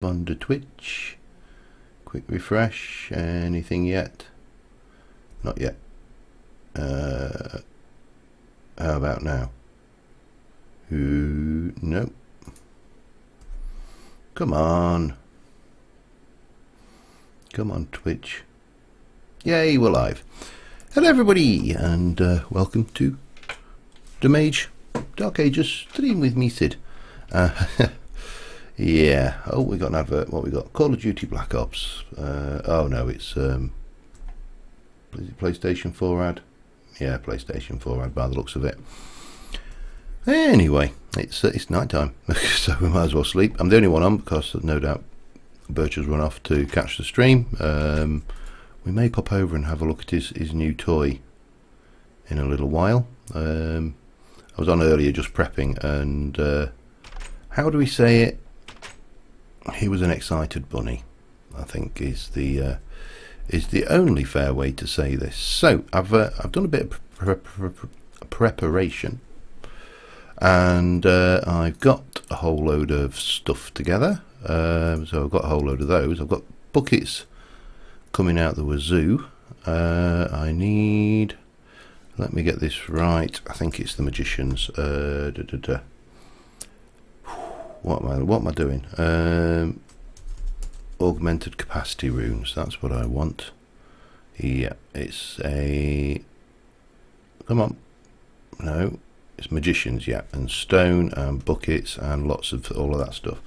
Under Twitch. Quick refresh. Anything yet? Not yet. How about now? Nope. Come on. Come on, Twitch. Yay, we're live. Hello everybody, and welcome to the Mage Dark Ages stream with me, Sid. Yeah. Oh, we got an advert. What we got? Call of Duty Black Ops. Oh no, it's is it PlayStation 4 ad? Yeah, PlayStation 4 ad by the looks of it. Anyway, it's night time, so we might as well sleep. I'm the only one on because no doubt Birch has run off to catch the stream. We may pop over and have a look at his new toy in a little while. I was on earlier just prepping, and how do we say it? He was an excited bunny, I think is the only fair way to say this. So I've done a bit of preparation, and I've got a whole load of stuff together. So I've got a whole load of those. I've got buckets coming out the wazoo. I need, let me get this right, I think it's the magicians. What am I doing? Augmented capacity runes, that's what I want. Yeah, it's a, come on, no, it's magicians, yeah, and stone and buckets and lots of all of that stuff.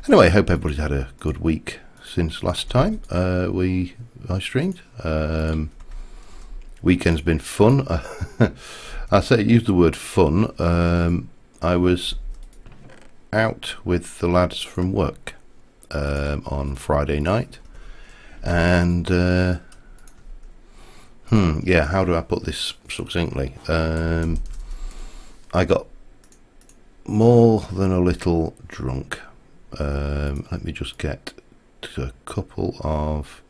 Anyway, I hope everybody's had a good week since last time I streamed. Weekend's been fun. I say use the word fun. I was out with the lads from work on Friday night, and yeah, how do I put this succinctly? I got more than a little drunk. Let me just get to a couple of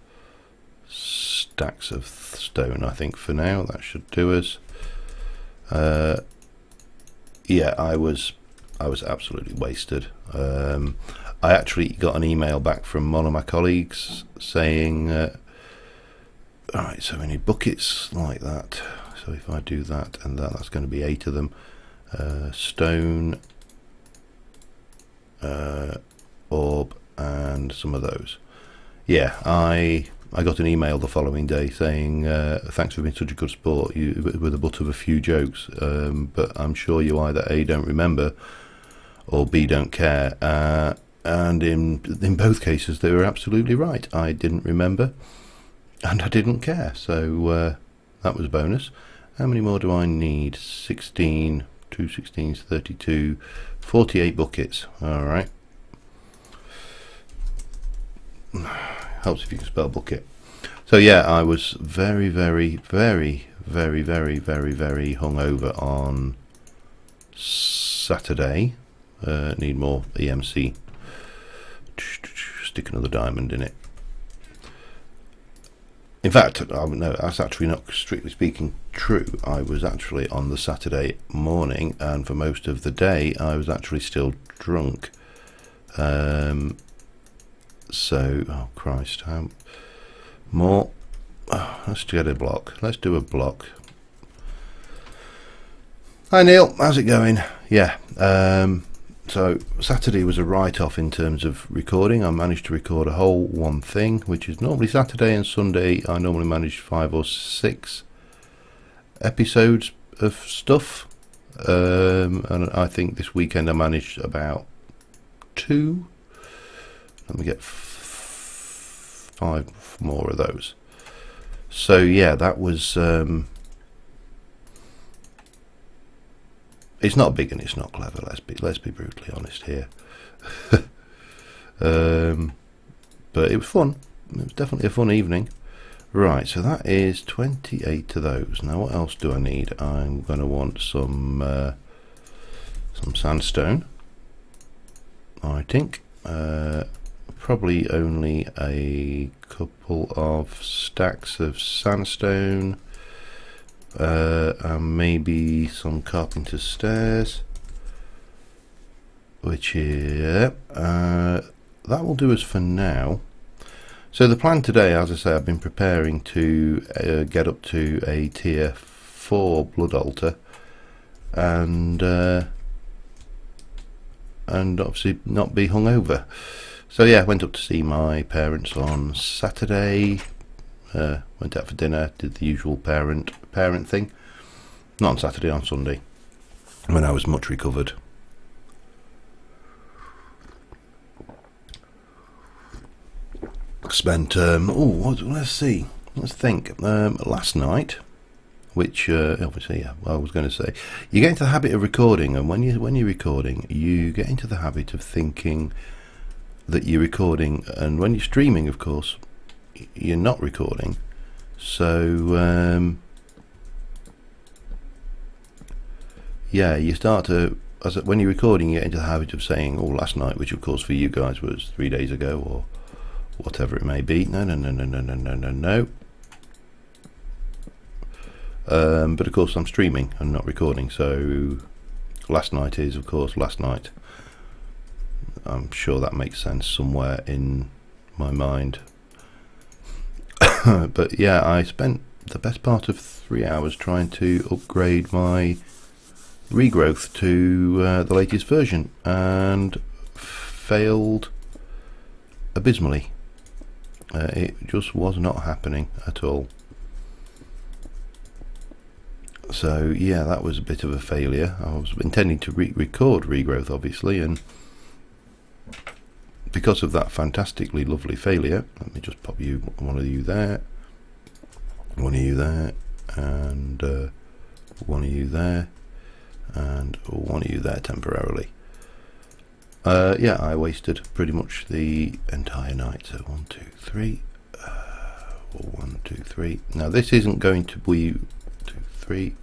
stacks of stone, I think, for now. That should do us. Yeah, I was absolutely wasted. I actually got an email back from one of my colleagues saying, alright, so we need buckets like that. So if I do that and that, that's going to be 8 of them. Stone, orb, and some of those. Yeah, I got an email the following day saying, thanks for being such a good sport, you were the butt of a few jokes, but I'm sure you either A, don't remember, or B, don't care. And in both cases they were absolutely right. I didn't remember and I didn't care, so that was a bonus. How many more do I need? 16, 2 16s, 32, 48 buckets. Alright. Helps if you can spell bucket. So yeah, I was very hungover on Saturday. Need more EMC. Stick another diamond in it. In fact, no, that's actually not strictly speaking true. I was actually on the Saturday morning, and for most of the day I was actually still drunk. So, oh Christ, how more? Oh, let's get a block. Let's do a block. Hi Neil, how's it going? Yeah. So Saturday was a write-off in terms of recording. I managed to record a whole one thing, which is normally Saturday and Sunday. I normally manage 5 or 6 episodes of stuff, and I think this weekend I managed about 2. Let me get 5 more of those. So yeah, that was it's not big and it's not clever, let's be brutally honest here. But it was fun. It was definitely a fun evening. Right, so that is 28 of those. Now what else do I need? I'm going to want some sandstone, I think. Probably only a couple of stacks of sandstone, and maybe some carpenter's stairs, which is that will do us for now. So the plan today, as I say, I've been preparing to get up to a tier 4 blood altar, and obviously not be hungover. So yeah, went up to see my parents on Saturday. Went out for dinner, did the usual parent thing. Not on Saturday, on Sunday, when I was much recovered. Spent let's think. Last night, which obviously, yeah, I was going to say, you get into the habit of recording, and when you're recording, you get into the habit of thinking that you're recording, and when you're streaming, of course, you're not recording. So yeah, you start to, when you're recording, you get into the habit of saying, "Oh, last night," which of course for you guys was 3 days ago or whatever it may be. No. But of course I'm streaming and not recording, so last night is of course last night. I'm sure that makes sense somewhere in my mind. But yeah, I spent the best part of 3 hours trying to upgrade my regrowth to the latest version, and failed abysmally. It just was not happening at all. So yeah, that was a bit of a failure. I was intending to record regrowth, obviously, and because of that fantastically lovely failure, let me just pop you, one of you there, one of you there, and one of you there, and one of you there temporarily. Yeah, I wasted pretty much the entire night. So 1, 2, 3, 1, 2, 3. Now this isn't going to be 2, 3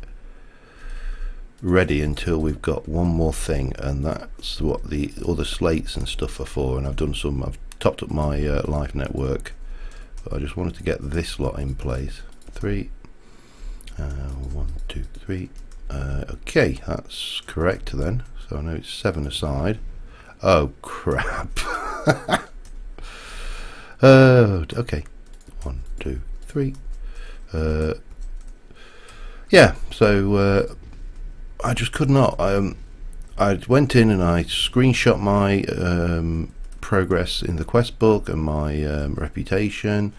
ready until we've got one more thing, and that's what the other slates and stuff are for. And I've topped up my life network, but I just wanted to get this lot in place. 3, 1, 2, 3. Okay, that's correct then. So I know it's 7 aside. Oh crap. Okay, 1, 2, 3. Yeah, so I just could not. I went in and I screenshot my progress in the quest book and my reputation,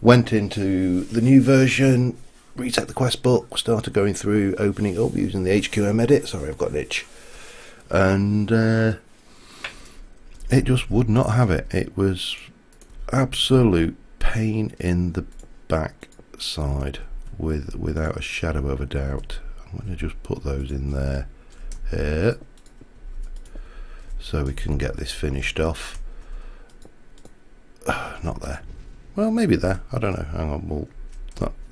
went into the new version, reset the quest book, started going through, opening up using the HQM edit. Sorry, I've got an itch. And it just would not have it. It was absolute pain in the backside, without a shadow of a doubt. I'm going to just put those in there here so we can get this finished off. Not there. Well, maybe there. I don't know. Hang on. Well,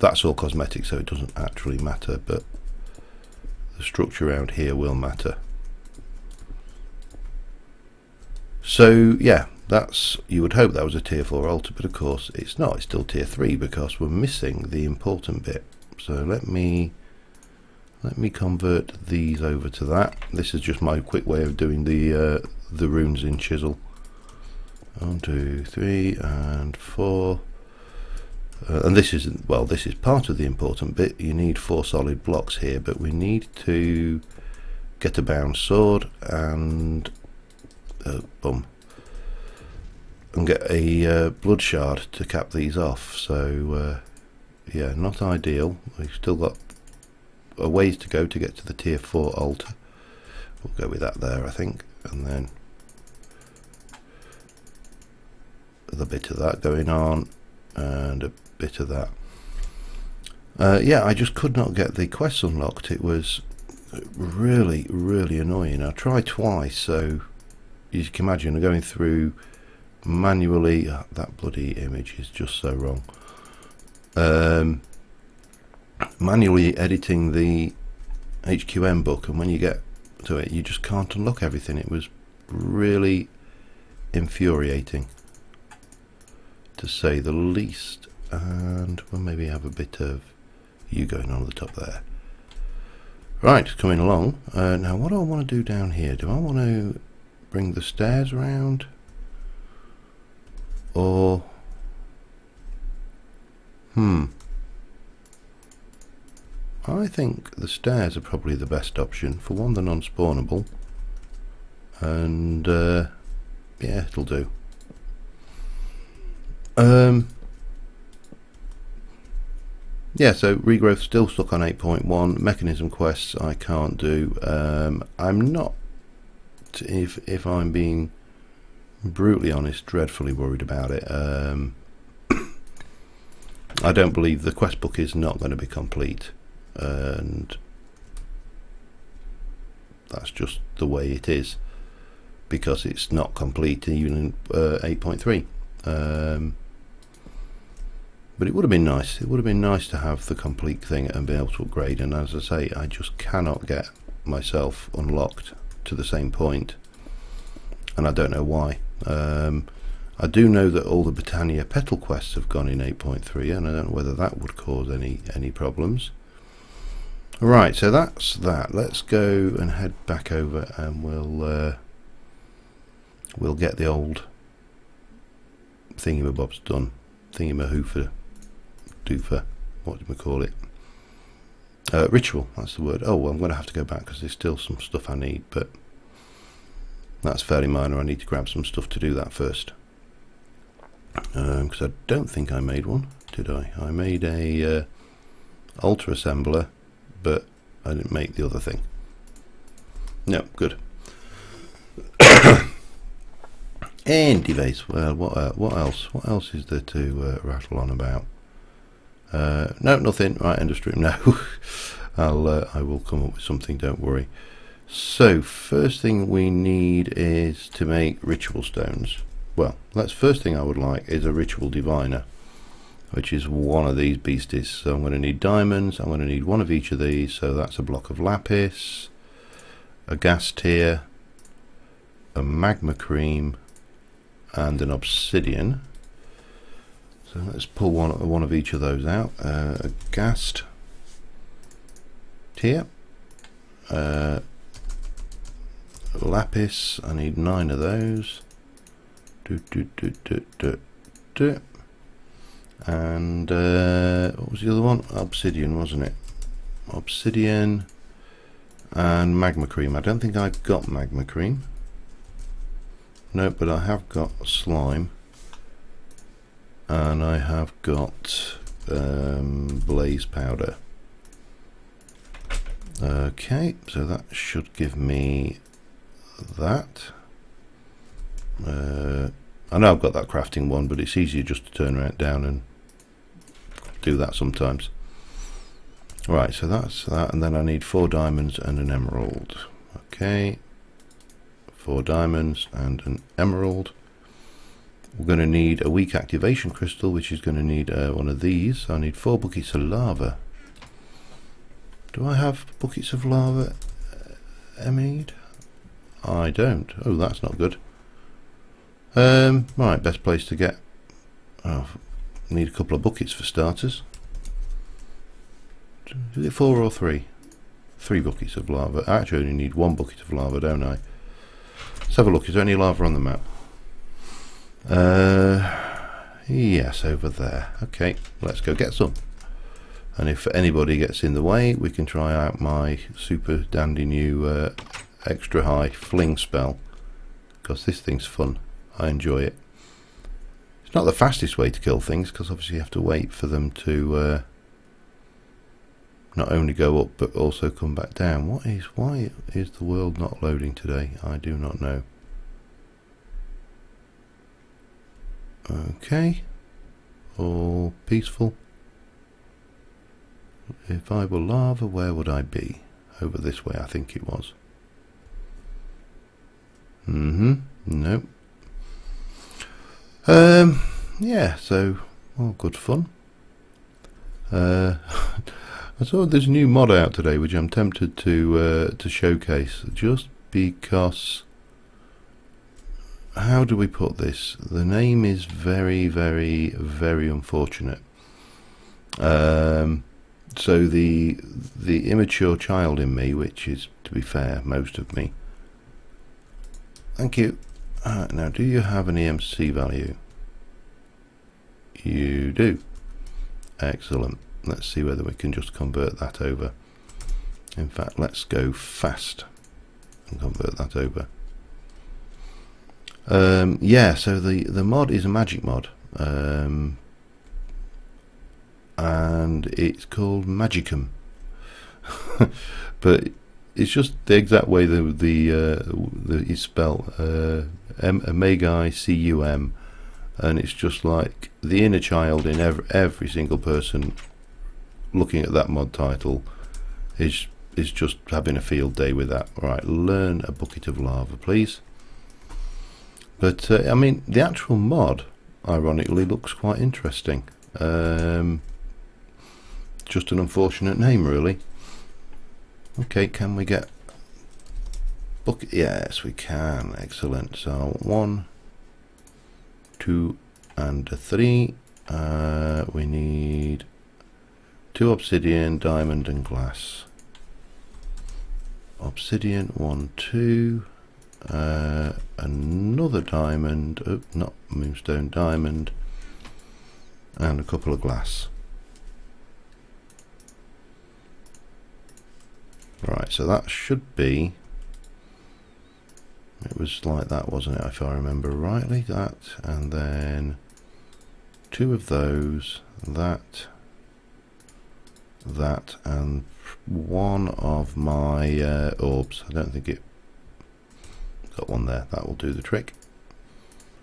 that's all cosmetic, so it doesn't actually matter, but the structure around here will matter. So yeah, that's, you would hope that was a tier 4 altar, but of course it's not. It's still tier 3 because we're missing the important bit. So let me convert these over to that. This is just my quick way of doing the runes in chisel. 1, 2, 3, and 4. And this is, well, this is part of the important bit. You need 4 solid blocks here, but we need to get a bound sword and and get a blood shard to cap these off. So yeah, not ideal. We've still got a ways to go to get to the tier 4 altar. We'll go with that there, I think, and then a bit of that going on and a bit of that. Yeah, I just could not get the quests unlocked. It was really annoying. I tried twice, so you can imagine going through manually. That bloody image is just so wrong. Manually editing the HQM book, and when you get to it, you just can't unlock everything. It was really infuriating, to say the least. And we'll maybe have a bit of you going on at the top there. Right, coming along. Now what do I want to do down here? Do I want to bring the stairs around? Or I think the stairs are probably the best option. For one, they're non-spawnable, and yeah, it'll do. Yeah, so regrowth still stuck on 8.1. Mechanism quests I can't do. I'm not, if I'm being brutally honest, dreadfully worried about it. I don't believe the quest book is not going to be complete, and that's just the way it is, because it's not complete even in 8.3. But it would have been nice. It would have been nice to have the complete thing and be able to upgrade. And as I say, I just cannot get myself unlocked to the same point, and I don't know why. I do know that all the Britannia petal quests have gone in 8.3, and I don't know whether that would cause any problems. Right, so that's that. Let's go and head back over, and we'll get the old thingamabobs done. Thingamahoofer, doofer, what do we call it? Ritual, that's the word. Oh, well, I'm going to have to go back because there's still some stuff I need, but that's fairly minor. I need to grab some stuff to do that first, because I don't think I made one, did I? I made a altar assembler, but I didn't make the other thing. No, good. Anyways, well, what else? What else is there to rattle on about? No, nothing. Right, end of stream. No, I will come up with something. Don't worry. So, first thing we need is to make ritual stones. Well, first thing I would like is a ritual diviner, which is one of these beasties. So I'm going to need diamonds. I'm going to need one of each of these. So that's a block of lapis, a gas tier, a magma cream, and an obsidian. So let's pull one of each of those out. A ghast tier, lapis, I need 9 of those. And what was the other one? Obsidian, wasn't it? Obsidian and magma cream. I don't think I've got magma cream. No, but I have got slime, and I have got blaze powder. Okay, so that should give me that. I know I've got that crafting one, but it's easier just to turn right down and do that sometimes. Right, so that's that, and then I need 4 diamonds and an emerald. Okay. 4 diamonds and an emerald. We're going to need a weak activation crystal, which is going to need one of these. I need 4 buckets of lava. Do I have buckets of lava, Emmead? I don't. Oh, that's not good. Right, best place to get. Oh, need a couple of buckets for starters. Is it 4 or 3? 3 buckets of lava. I actually only need 1 bucket of lava, don't I? Let's have a look. Is there any lava on the map? Yes, over there. Okay, let's go get some. And if anybody gets in the way, we can try out my super dandy new extra high fling spell, because this thing's fun. I enjoy it. It's not the fastest way to kill things, because obviously you have to wait for them to not only go up but also come back down. Why is the world not loading today? I do not know. Okay, all peaceful. If I were lava, where would I be? Over this way, I think it was. Nope. Yeah, so all good fun. I saw there's a new mod out today, which I'm tempted to showcase, just because. How do we put this? The name is very, very, very unfortunate. So the immature child in me, which is, to be fair, most of me. Thank you. Now, do you have an EMC value? You do. Excellent. Let's see whether we can just convert that over. In fact, let's go fast and convert that over. Yeah, so the mod is a magic mod, and it's called Magicum. But it's just the exact way it's spelled, Mage cum, and it's just like the inner child in every single person looking at that mod title is just having a field day with that. Right, learn a bucket of lava, please. But I mean, the actual mod, ironically, looks quite interesting. Just an unfortunate name, really. Okay, can we get bucket? Yes, we can. Excellent. So 1, 2, and a 3. We need 2 obsidian, diamond, and glass. Obsidian, 1, 2. Another diamond. Oh, not moonstone, diamond, and a couple of glass. Right, so that should be, it was like that, wasn't it, if I remember rightly? That, and then 2 of those, that, and 1 of my orbs. I don't think it got one there. That will do the trick.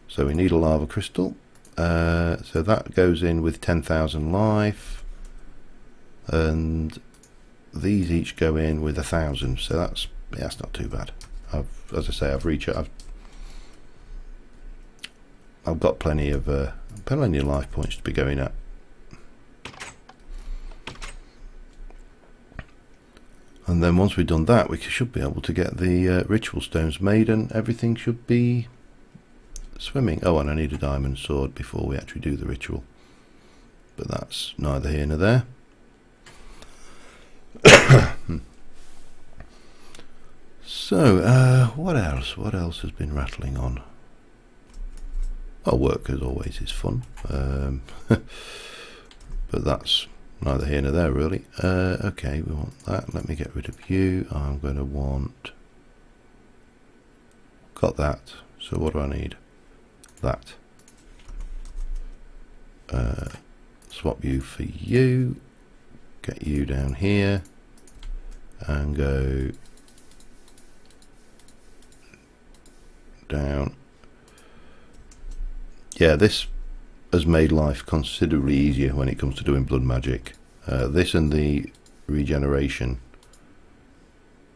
So we need a lava crystal. So that goes in with 10,000 life, and these each go in with 1,000. So that's not too bad. As I say, I've got plenty of life points to be going at. And then once we've done that, we should be able to get the ritual stones made, and everything should be swimming. Oh, and I need a diamond sword before we actually do the ritual. But that's neither here nor there. So, what else? What else has been rattling on? Oh, work as always is fun. But that's neither here nor there, really. Okay, we want that. Let me get rid of you. I'm going to want... Got that. So what do I need? That. Swap you for you. Get you down here. And go... down. Yeah, this has made life considerably easier when it comes to doing blood magic. This and the regeneration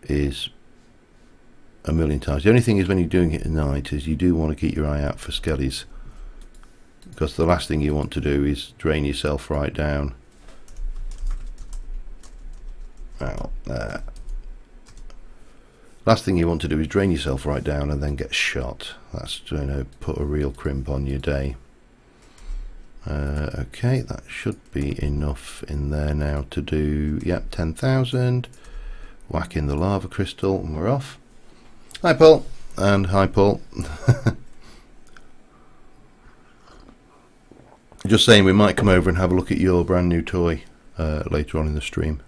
is a million times. The only thing is, when you're doing it at night, is you do want to keep your eye out for skellies, because the last thing you want to do is drain yourself right down. Last thing you want to do is drain yourself right down and then get shot. That's going to put a real crimp on your day. Okay, that should be enough in there now to do, yep, 10,000. Whack in the lava crystal and we're off. Hi Paul, and hi Paul. Just saying, we might come over and have a look at your brand new toy later on in the stream.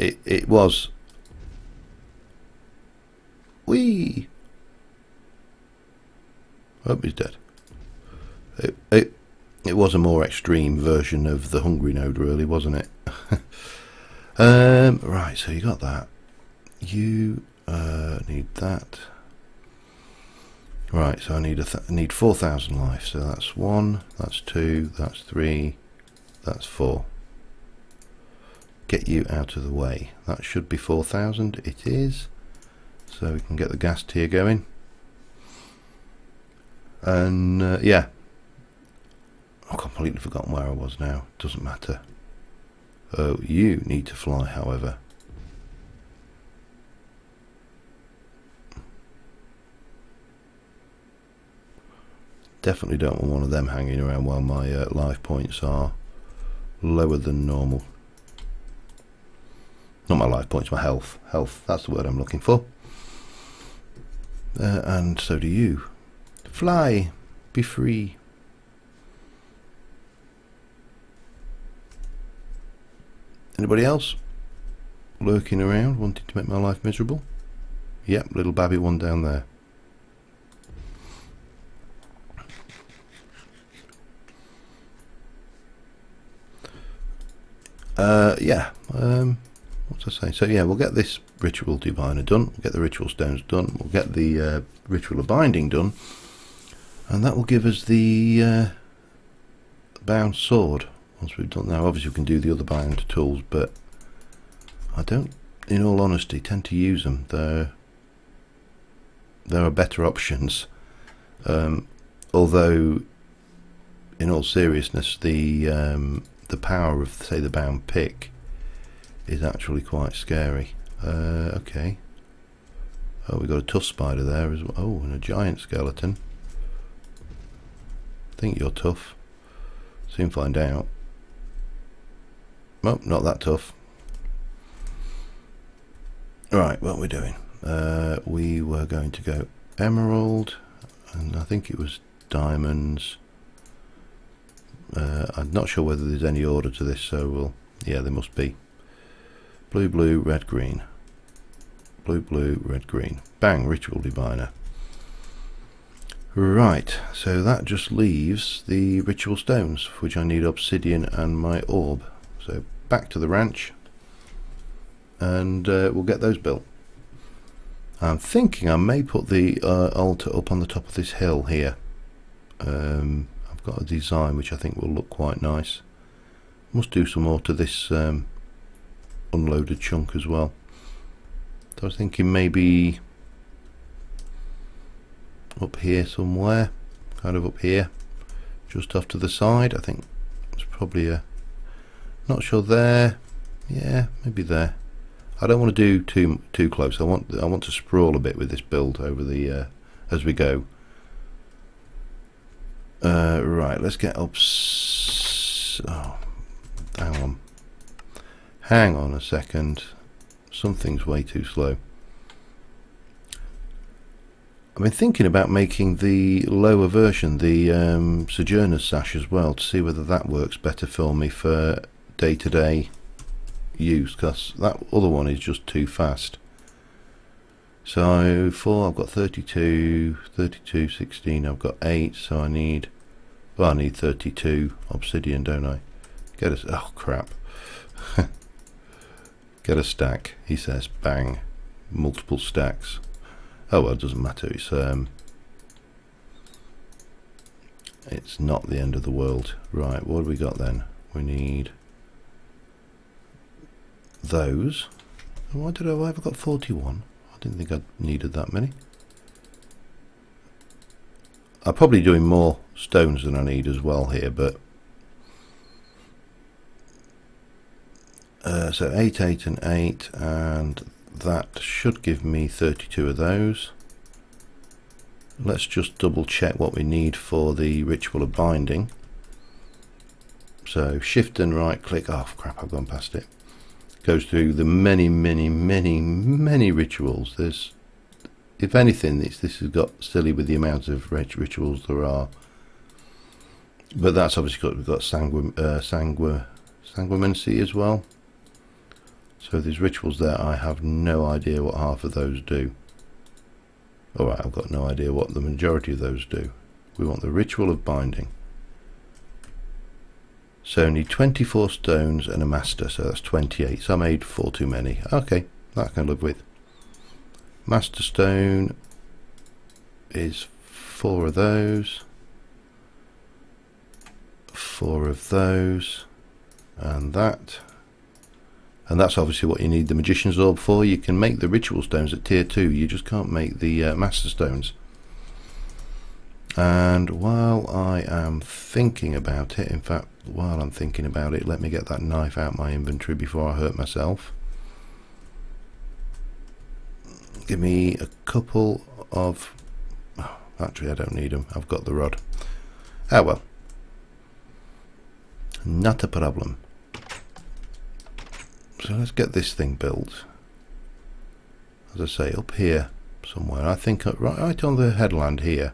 It was... Whee! Oh, he's dead. It was a more extreme version of the hungry node, really, wasn't it? Right, so you got that. You need that. Right, so I need 4,000 life. So that's 1, that's 2, that's 3, that's 4. Get you out of the way. That should be 4,000. It is. So we can get the gas tier going. And yeah, I've completely forgotten where I was now. Doesn't matter. Oh, you need to fly, however. Definitely don't want one of them hanging around while my life points are lower than normal. Not my life points, my health. Health, that's the word I'm looking for. And so do you. Fly! be free. Anybody else lurking around wanting to make my life miserable? Yep, little babby one down there. Yeah, what was I saying? So yeah, we'll get this ritual diviner done, we'll get the ritual stones done, we'll get the ritual of binding done, and that will give us the bound sword once we've done that. Obviously we can do the other bound tools, but I don't, in all honesty, tend to use them. There are better options, although in all seriousness the power of, say, the bound pick is actually quite scary. Okay. Oh, we've got a tough spider there as well. Oh, and a giant skeleton. Think you're tough. Soon find out. Well, not that tough. Right, what we're doing. We were going to go emerald, and I think it was diamonds. I'm not sure whether there's any order to this, so we'll, yeah, there must be. Blue, blue, red, green. Blue, blue, red, green. Bang, ritual diviner. Right, so that just leaves the ritual stones, for which I need obsidian and my orb. So back to the ranch, and we'll get those built. I'm thinking I may put the altar up on the top of this hill here. I've got a design which I think will look quite nice. Must do some more to this unloaded chunk as well. So I was thinking maybe up here somewhere, kind of up here, just off to the side. I think it's probably a, not sure there. Yeah, maybe there. I don't want to do too close. I want to sprawl a bit with this build over the as we go. Right, let's get up. Oh, hang on a second. Something's way too slow. I've been thinking about making the lower version, the Sojourner's Sash as well, to see whether that works better for me for day-to-day use, because that other one is just too fast. So I've got 32, 16, I've got 8, so I need 32 obsidian, don't I? Get a, oh crap. Get a stack, he says. Bang. Multiple stacks. Oh well, it doesn't matter. It's not the end of the world. Right, what do we got then? We need those. Why did I ever got 41? I didn't think I needed that many. I'm probably doing more stones than I need as well here, but so 8, 8 and 8, and that should give me 32 of those. Let's just double check what we need for the ritual of binding. So shift and right click. Oh crap, I've gone past it. Goes through the many rituals. There's, if anything, this has got silly with the amount of rituals there are. But that's obviously we've got sanguimancy as well. So there's rituals there. I have no idea what half of those do. Alright, I've got no idea what the majority of those do. We want the ritual of binding. So I need 24 stones and a master, so that's 28. So I made 4 too many. Okay, that I can live with. Master stone is 4 of those. 4 of those. And that. And that's obviously what you need the magician's orb for. You can make the ritual stones at tier 2. You just can't make the master stones. And while I am thinking about it, in fact, while I'm thinking about it, let me get that knife out my inventory before I hurt myself. Give me a couple of... Oh, actually, I don't need them. I've got the rod. Ah, well. Not a problem. So let's get this thing built. As I say, up here somewhere. I think right on the headland here.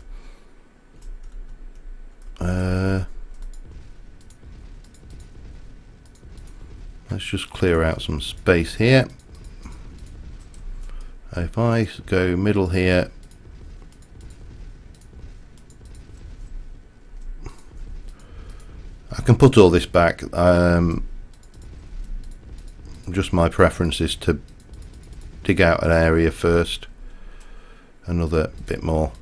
Let's just clear out some space here. If I go middle here, I can put all this back. Just my preference is to dig out an area first, another bit more,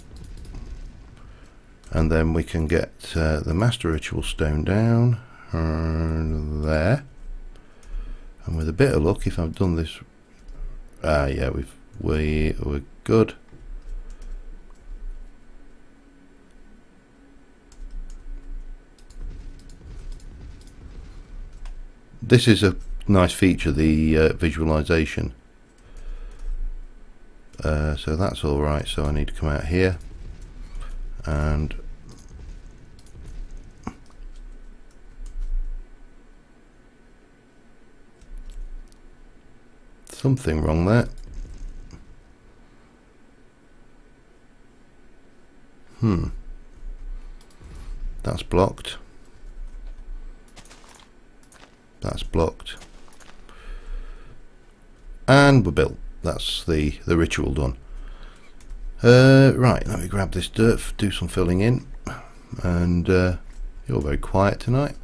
and then we can get the Master Ritual Stone down there. And with a bit of luck, if I've done this, yeah, we're good. This is a nice feature, the visualization. So that's all right. So I need to come out here and something wrong there. That's blocked. That's blocked. And we're built. That's the ritual done. Right, let me grab this dirt, do some filling in. And you're very quiet tonight.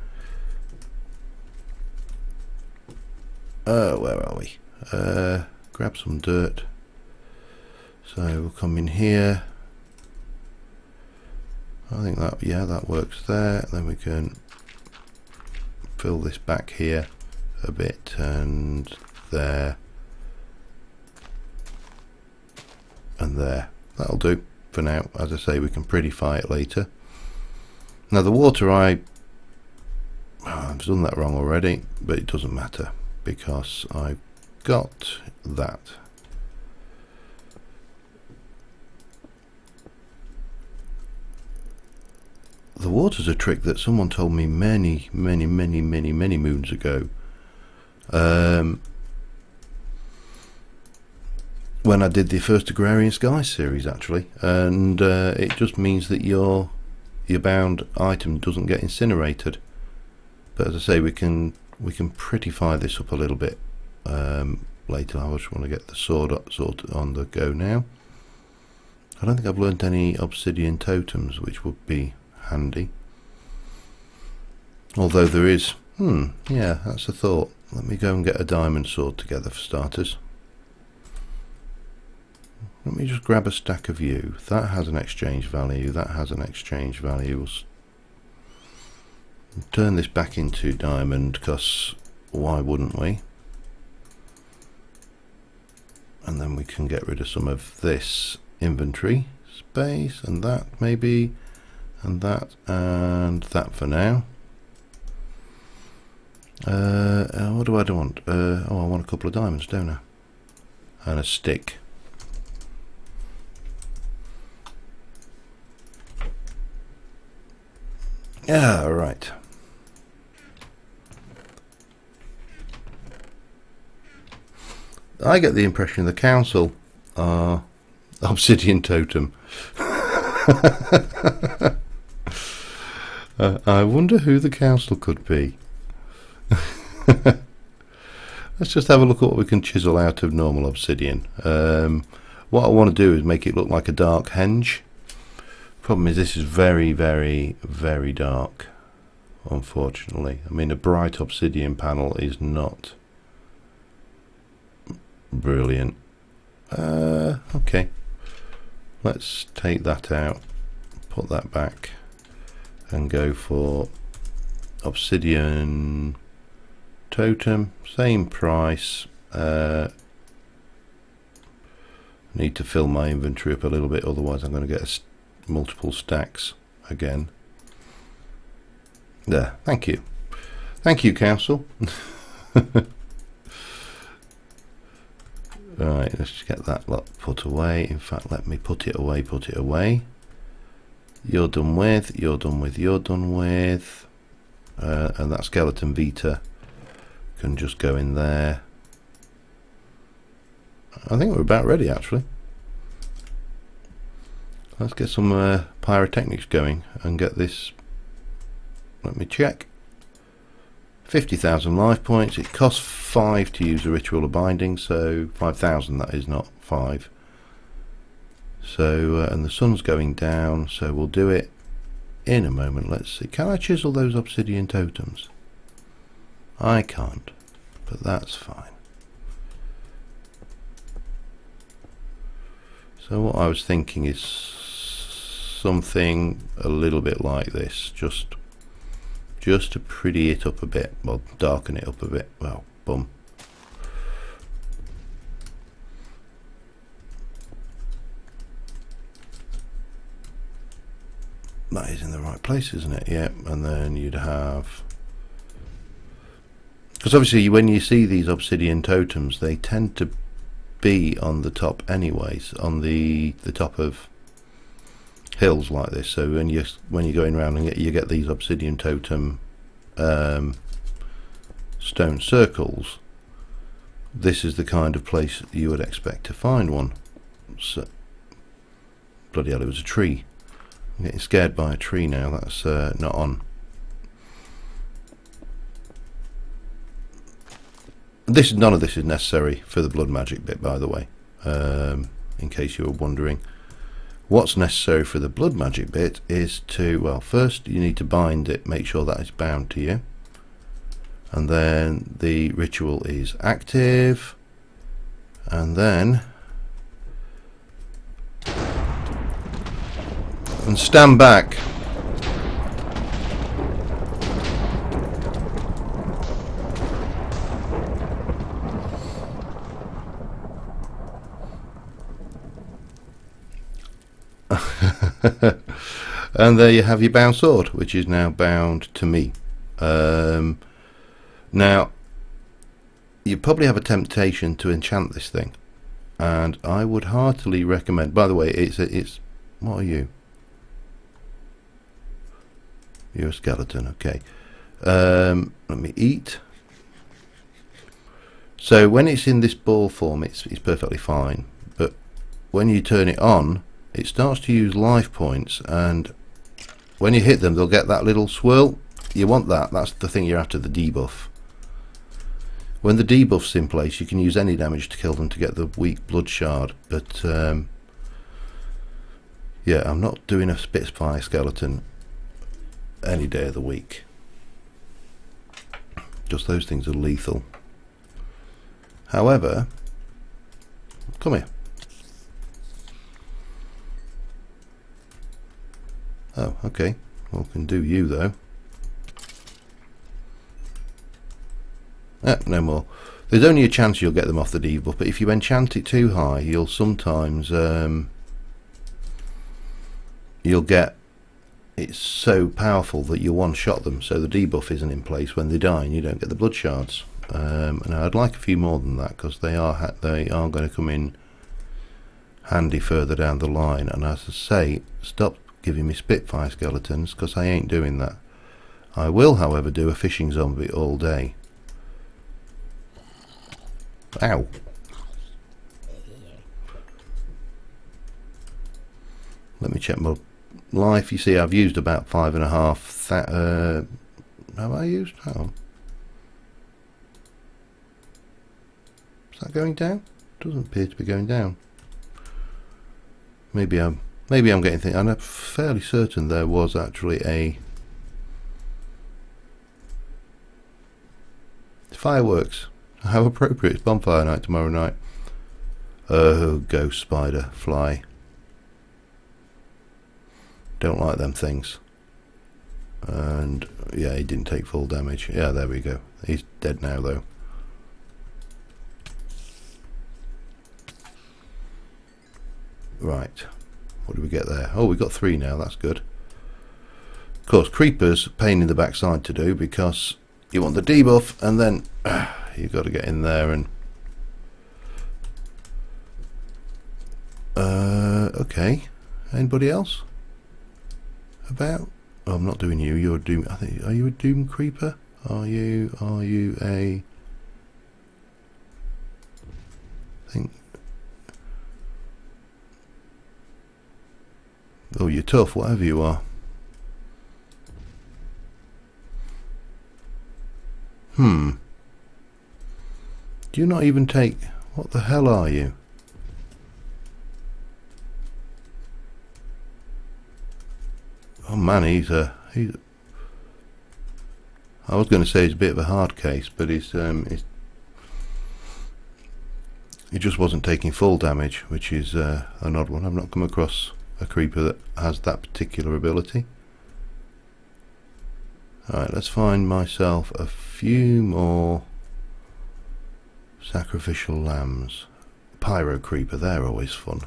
Where are we? Grab some dirt. So we'll come in here. I think that, yeah, that works there. Then we can fill this back here a bit, and there and there. That'll do for now. As I say, we can prettify it later. Now the water, I've done that wrong already, but it doesn't matter because I've got that. The water's a trick that someone told me many moons ago, when I did the first Agrarian Skies series actually, and it just means that your bound item doesn't get incinerated. But as I say, we can prettify this up a little bit later. I just want to get the sword on the go now. I don't think I've learnt any obsidian totems, which would be handy. Although there is, yeah, that's a thought. Let me go and get a diamond sword together for starters. Let me just grab a stack of you. That has an exchange value. That has an exchange value. We'll turn this back into diamond, because why wouldn't we? And then we can get rid of some of this inventory space, and that maybe, and that for now. What do I want? Oh, I want a couple of diamonds, don't I? And a stick. Yeah, right. I get the impression the council are obsidian totem. I wonder who the council could be. Let's just have a look at what we can chisel out of normal obsidian. What I want to do is make it look like a dark henge. Problem is, this is very dark, unfortunately. I mean, a bright obsidian panel is not brilliant. Okay, let's take that out, put that back, and go for obsidian totem, same price. Need to fill my inventory up a little bit, otherwise I'm going to get multiple stacks again. There, thank you council. Right, let's just get that lot put away. In fact, let me put it away. You're done with, and that skeleton Vita can just go in there. I think we're about ready actually. Let's get some pyrotechnics going and get this Let me check. 50,000 life points. It costs 5 to use a ritual of binding, so 5,000 that is, not 5. So and the sun's going down, so we'll do it in a moment. Let's see, can I chisel those obsidian totems? I can't, but that's fine. So what I was thinking is something a little bit like this, just to pretty it up a bit, well, darken it up a bit. Well, bum. That is in the right place, isn't it? Yeah, and then you'd have, because obviously when you see these obsidian totems, they tend to be on the top anyways, on the top of hills like this. So when you're going around and you get these obsidian totem stone circles, this is the kind of place you would expect to find one. So, bloody hell, it was a tree. I'm getting scared by a tree now. That's not on. None of this is necessary for the blood magic bit, by the way, in case you were wondering. What's necessary for the blood magic bit is to, well, first you need to bind it, make sure that it's bound to you, and then the ritual is active, and then stand back. And there you have your bound sword, which is now bound to me. Now you probably have a temptation to enchant this thing, and I would heartily recommend, by the way, it's what are you? You're a skeleton, okay. Let me eat. So when it's in this ball form, it's perfectly fine, but when you turn it on, it starts to use life points, and when you hit them, they'll get that little swirl. You want that. That's the thing you're after, the debuff. When the debuff's in place, you can use any damage to kill them to get the weak blood shard. But yeah, I'm not doing a Spitfire skeleton any day of the week. Just those things are lethal. However, come here. Oh, okay. Well, can do you though. No more. There's only a chance you'll get them off the debuff, but if you enchant it too high, you'll sometimes you'll get, it's so powerful that you one-shot them, so the debuff isn't in place when they die, and you don't get the blood shards. And I'd like a few more than that, because they are going to come in handy further down the line. And as I say, stop giving me Spitfire skeletons, because I ain't doing that. I will, however, do a fishing zombie all day. Ow. Let me check my life. You see, I've used about 5.5. Have I used? Oh, is that going down? Doesn't appear to be going down. Maybe I'm getting things. I'm fairly certain there was actually a fireworks. How appropriate! It's bonfire night tomorrow night. Oh, ghost spider, fly. Don't like them things. And yeah, he didn't take full damage. Yeah, there we go. He's dead now though. Right, what do we get there? Oh, we got 3 now. That's good. Of course, creepers, pain in the backside to do, because you want the debuff, and then you've got to get in there and okay. Anybody else about? Oh, I'm not doing you. You're a doom. I think. Are you a doom creeper? Are you a? I think. Oh, you're tough. Whatever you are. Do you not even take... What the hell are you? Oh man, he's I was going to say he's a bit of a hard case, but he just wasn't taking full damage, which is an odd one. I've not come across a creeper that has that particular ability. Alright, let's find myself a few more sacrificial lambs. Pyro creeper, they're always fun.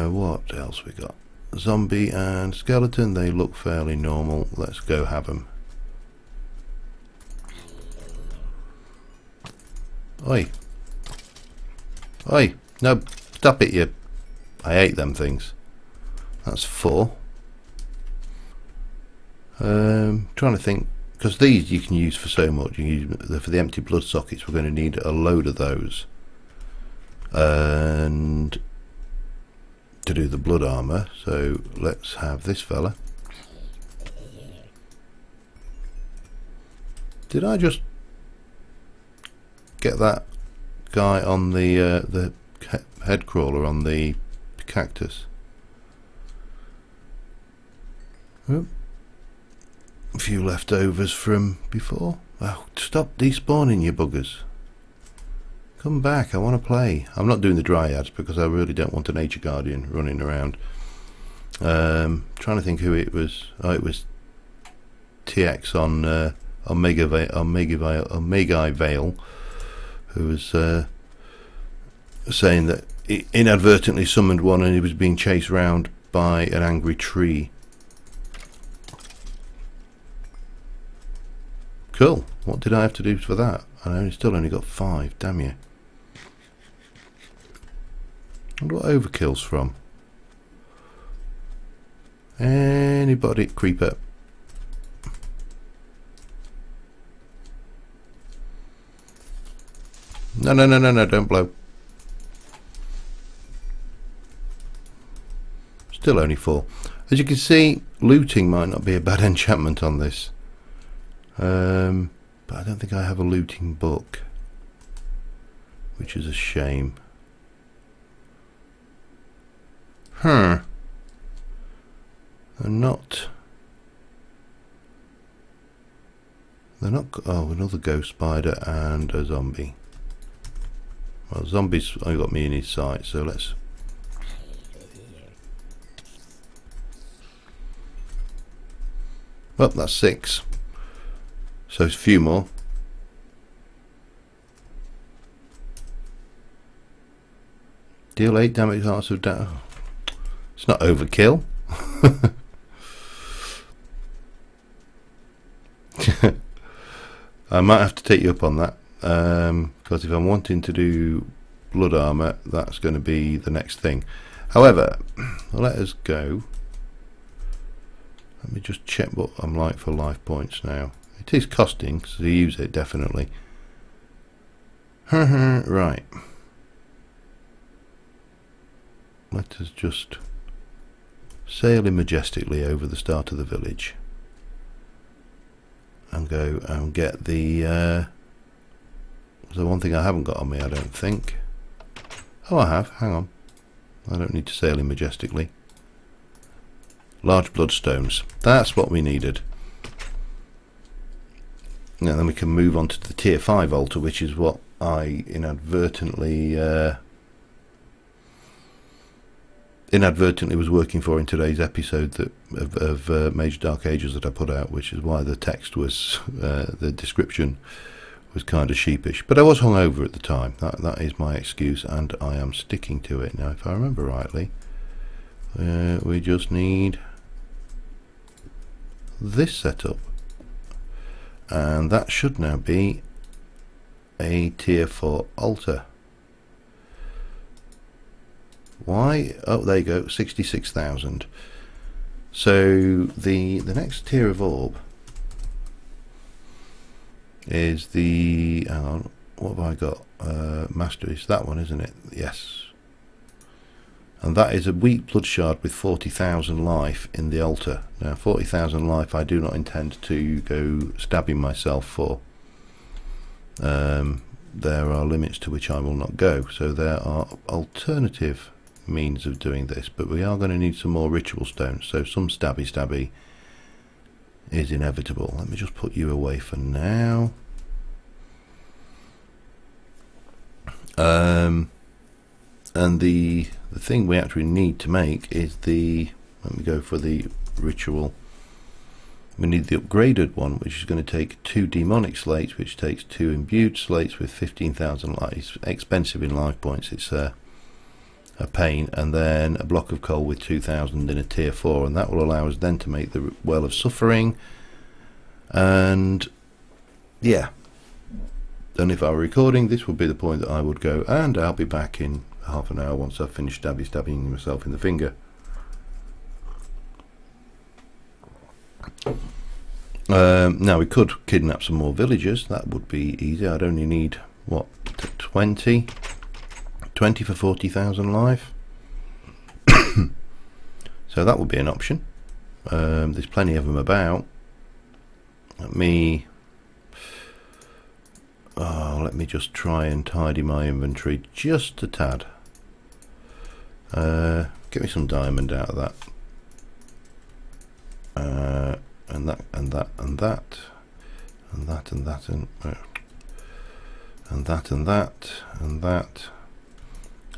What else we got? Zombie and skeleton, they look fairly normal. Let's go have them. Oi. Oi. No, stop it, you. I hate them things. That's 4. Trying to think, because these you can use for so much. You use for the empty blood sockets. We're going to need a load of those. And to do the blood armor, so let's have this fella. Did I just get that guy on the head crawler on the cactus? Oh, a few leftovers from before. Oh, stop despawning, you buggers. Come back, I want to play. I'm not doing the dryads because I really don't want a nature guardian running around. Trying to think who it was. Oh, it was TX on Magi Vale, who was saying that he inadvertently summoned one and he was being chased round by an angry tree. Cool. What did I have to do for that? I still only got 5. Damn you. I wonder what overkill's from. Anybody? Creeper. No, no, no, no, no, don't blow. Still only 4. As you can see, looting might not be a bad enchantment on this. But I don't think I have a looting book, which is a shame. They're not. Oh, another ghost spider and a zombie. Well, zombies only got me in his sight, so let's. Well, that's 6. So it's a few more. Deal 8 damage, hearts of damage. It's not overkill. I might have to take you up on that, because if I'm wanting to do blood armor, that's going to be the next thing. However, let us go. Let me just check what I'm like for life points now. It is costing, so you use it definitely. Right. Let us just sail in majestically over the start of the village and go and get the one thing I haven't got on me, I don't think. Oh, I have. Hang on. I don't need to sail in majestically. Large bloodstones. That's what we needed. Now then we can move on to the tier 5 altar, which is what I inadvertently was working for in today's episode of Mage Dark Ages that I put out, which is why the text was the description was kind of sheepish. But I was hungover at the time. That is my excuse, and I am sticking to it. Now, if I remember rightly, we just need this setup, and that should now be a tier 4 altar. Why? Oh, there you go, 66,000. So the next tier of orb is the, hang on, what have I got? Mastery, it's that one, isn't it? Yes. And that is a weak blood shard with 40,000 life in the altar. Now 40,000 life I do not intend to go stabbing myself for. There are limits to which I will not go, so there are alternative means of doing this, but we are going to need some more ritual stones, so some stabby is inevitable. Let me just put you away for now. And the thing we actually need to make is the, let me go for the ritual. We need the upgraded one, which is going to take 2 demonic slates, which takes 2 imbued slates with 15,000 life. It's expensive in life points, it's a pain, and then a block of coal with 2,000 in a tier 4, and that will allow us then to make the Well of Suffering. And yeah, and if I were recording, this would be the point that I would go, and I'll be back in half an hour once I've finished stabbing myself in the finger. Now we could kidnap some more villagers. That would be easy. I'd only need what, 20 for 40,000 life. So that would be an option. There's plenty of them about. Let me just try and tidy my inventory just a tad. Get me some diamond out of that. And that, and that, and that, and that, and that, and that, and that, and that,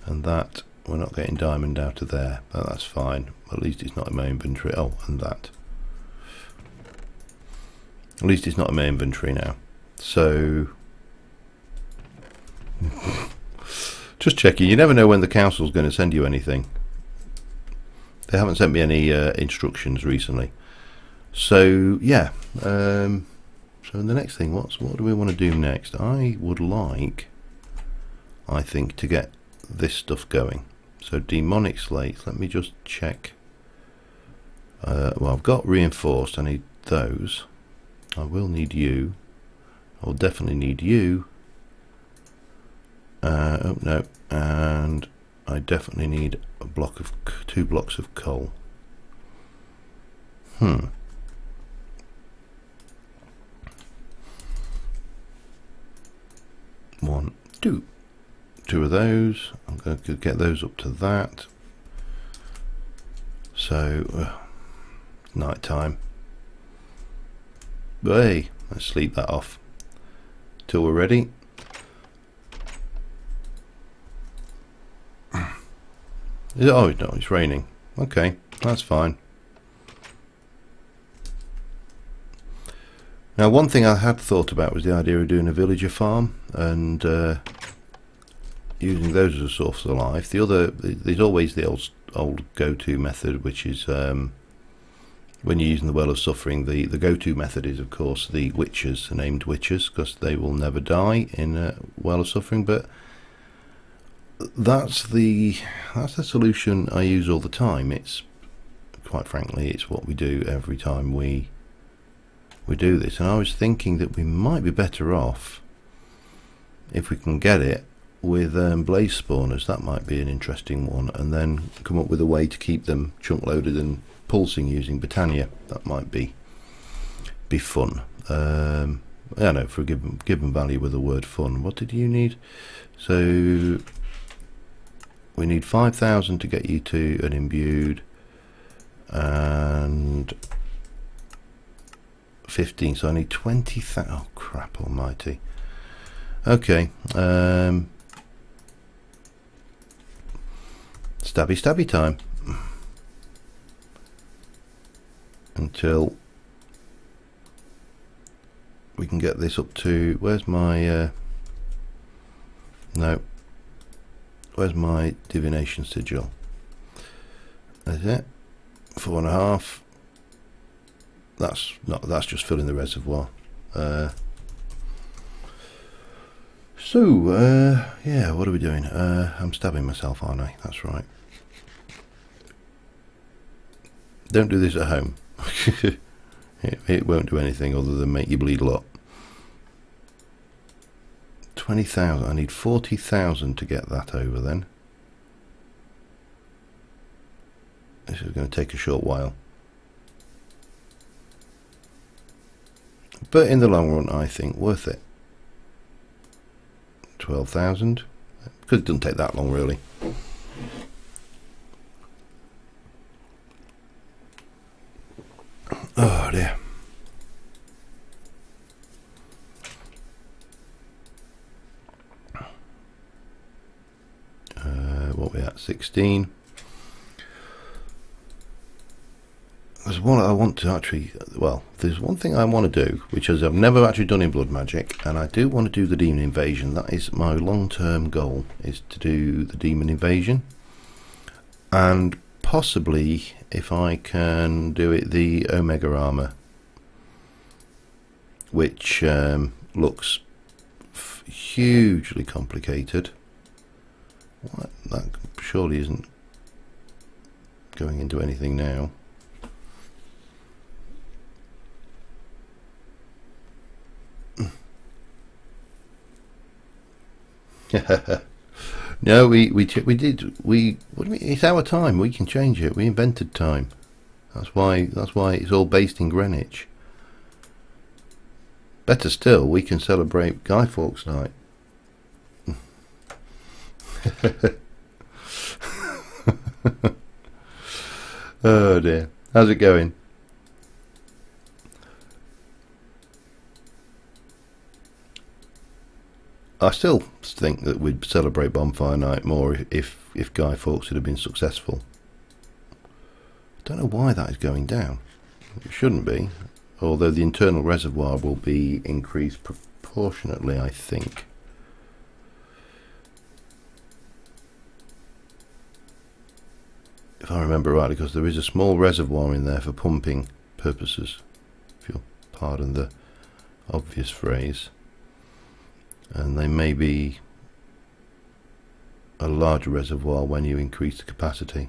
and that. We're not getting diamond out of there, but that's fine. At least it's not in my inventory. Oh, and that. At least it's not in my inventory now. So, just checking. You never know when the council's going to send you anything. They haven't sent me any instructions recently. So yeah, so the next thing, what do we want to do next? I would like, I think, to get this stuff going. So demonic slates, let me just check. Well, I've got reinforced, I need those. I will need you. I'll definitely need you. Oh no, and I definitely need a block of 2 blocks of coal. 1, 2 of those. I'm going to get those up to that. So night time. But hey, let's sleep that off till we're ready. Oh no, it's raining. Okay, that's fine. Now, one thing I had thought about was the idea of doing a villager farm and using those as a source of life. The other, there's always the old go-to method, which is when you're using the Well of Suffering. The go-to method is, of course, the witches, named witches, because they will never die in Well of Suffering. But that's the solution I use all the time. It's, quite frankly, it's what we do every time we do this. And I was thinking that we might be better off, if we can get it, with blaze spawners. That might be an interesting one, and then come up with a way to keep them chunk loaded and pulsing using Britannia. That might be fun. I don't know, for a given value with the word fun. What did you need? So we need 5,000 to get you to an imbued, and 15, so I need 20,000. Oh crap almighty. Okay, stabby time until we can get this up to, where's my no, where's my divination sigil? That's it, 4.5. That's just filling the reservoir. Yeah, what are we doing? I'm stabbing myself, aren't I? That's right. Don't do this at home. it won't do anything other than make you bleed a lot. 20,000. I need 40,000 to get that over then. This is going to take a short while. But in the long run, I think worth it. 12,000. Because it doesn't take that long, really. Oh dear. What we at? 16. There's one I want to actually, well, there's one thing I want to do, which is I've never actually done in Blood Magic, and I do want to do the Demon Invasion. That is my long-term goal, is to do the Demon Invasion. And possibly, if I can do it, the Omega Armor, which looks hugely complicated. What? That surely isn't going into anything now. No, we did. What do you mean? It's our time. We can change it. We invented time. That's why it's all based in Greenwich. Better still, we can celebrate Guy Fawkes Night. Oh dear. How's it going? I still think that we'd celebrate Bonfire Night more if Guy Fawkes had been successful. I don't know why that is going down. It shouldn't be, although the internal reservoir will be increased proportionately, I think. If I remember rightly, because there is a small reservoir in there for pumping purposes, if you'll pardon the obvious phrase. And they may be a larger reservoir when you increase the capacity.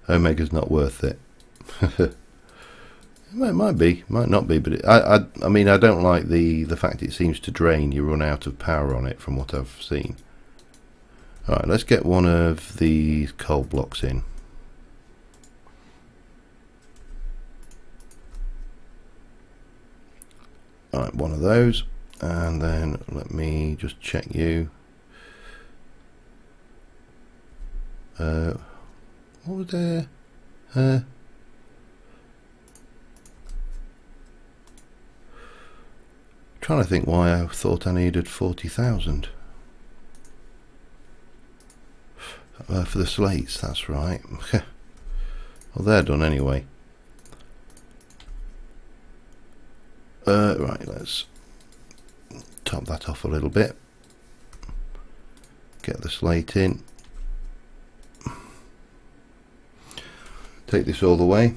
Omega's not worth it. It might be, might not be, but I mean, I don't like the fact it seems to drain. You run out of power on it, from what I've seen. All right, let's get one of these coal blocks in. All right, one of those. And then let me just check you. What was there? Trying to think why I thought I needed 40,000 for the slates. That's right. Well, they're done anyway. Right, let's top that off a little bit, get the slate in, take this all the way.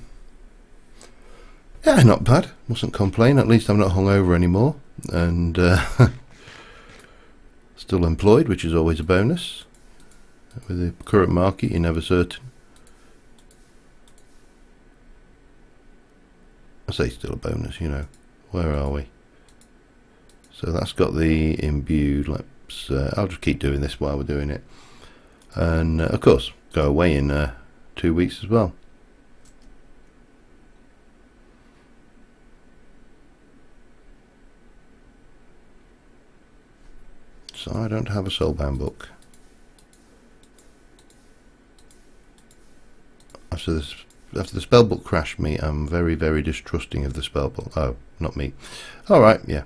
Yeah, not bad, mustn't complain. At least I'm not hungover anymore, and still employed, which is always a bonus. With the current market, you're never certain. I say still a bonus, you know. Where are we? So that's got the imbued. Let's I'll just keep doing this while we're doing it, and of course go away in 2 weeks as well. So I don't have a soulbound book. After the spellbook crashed me, I'm very, very distrusting of the spellbook. Oh, not me. All right, yeah.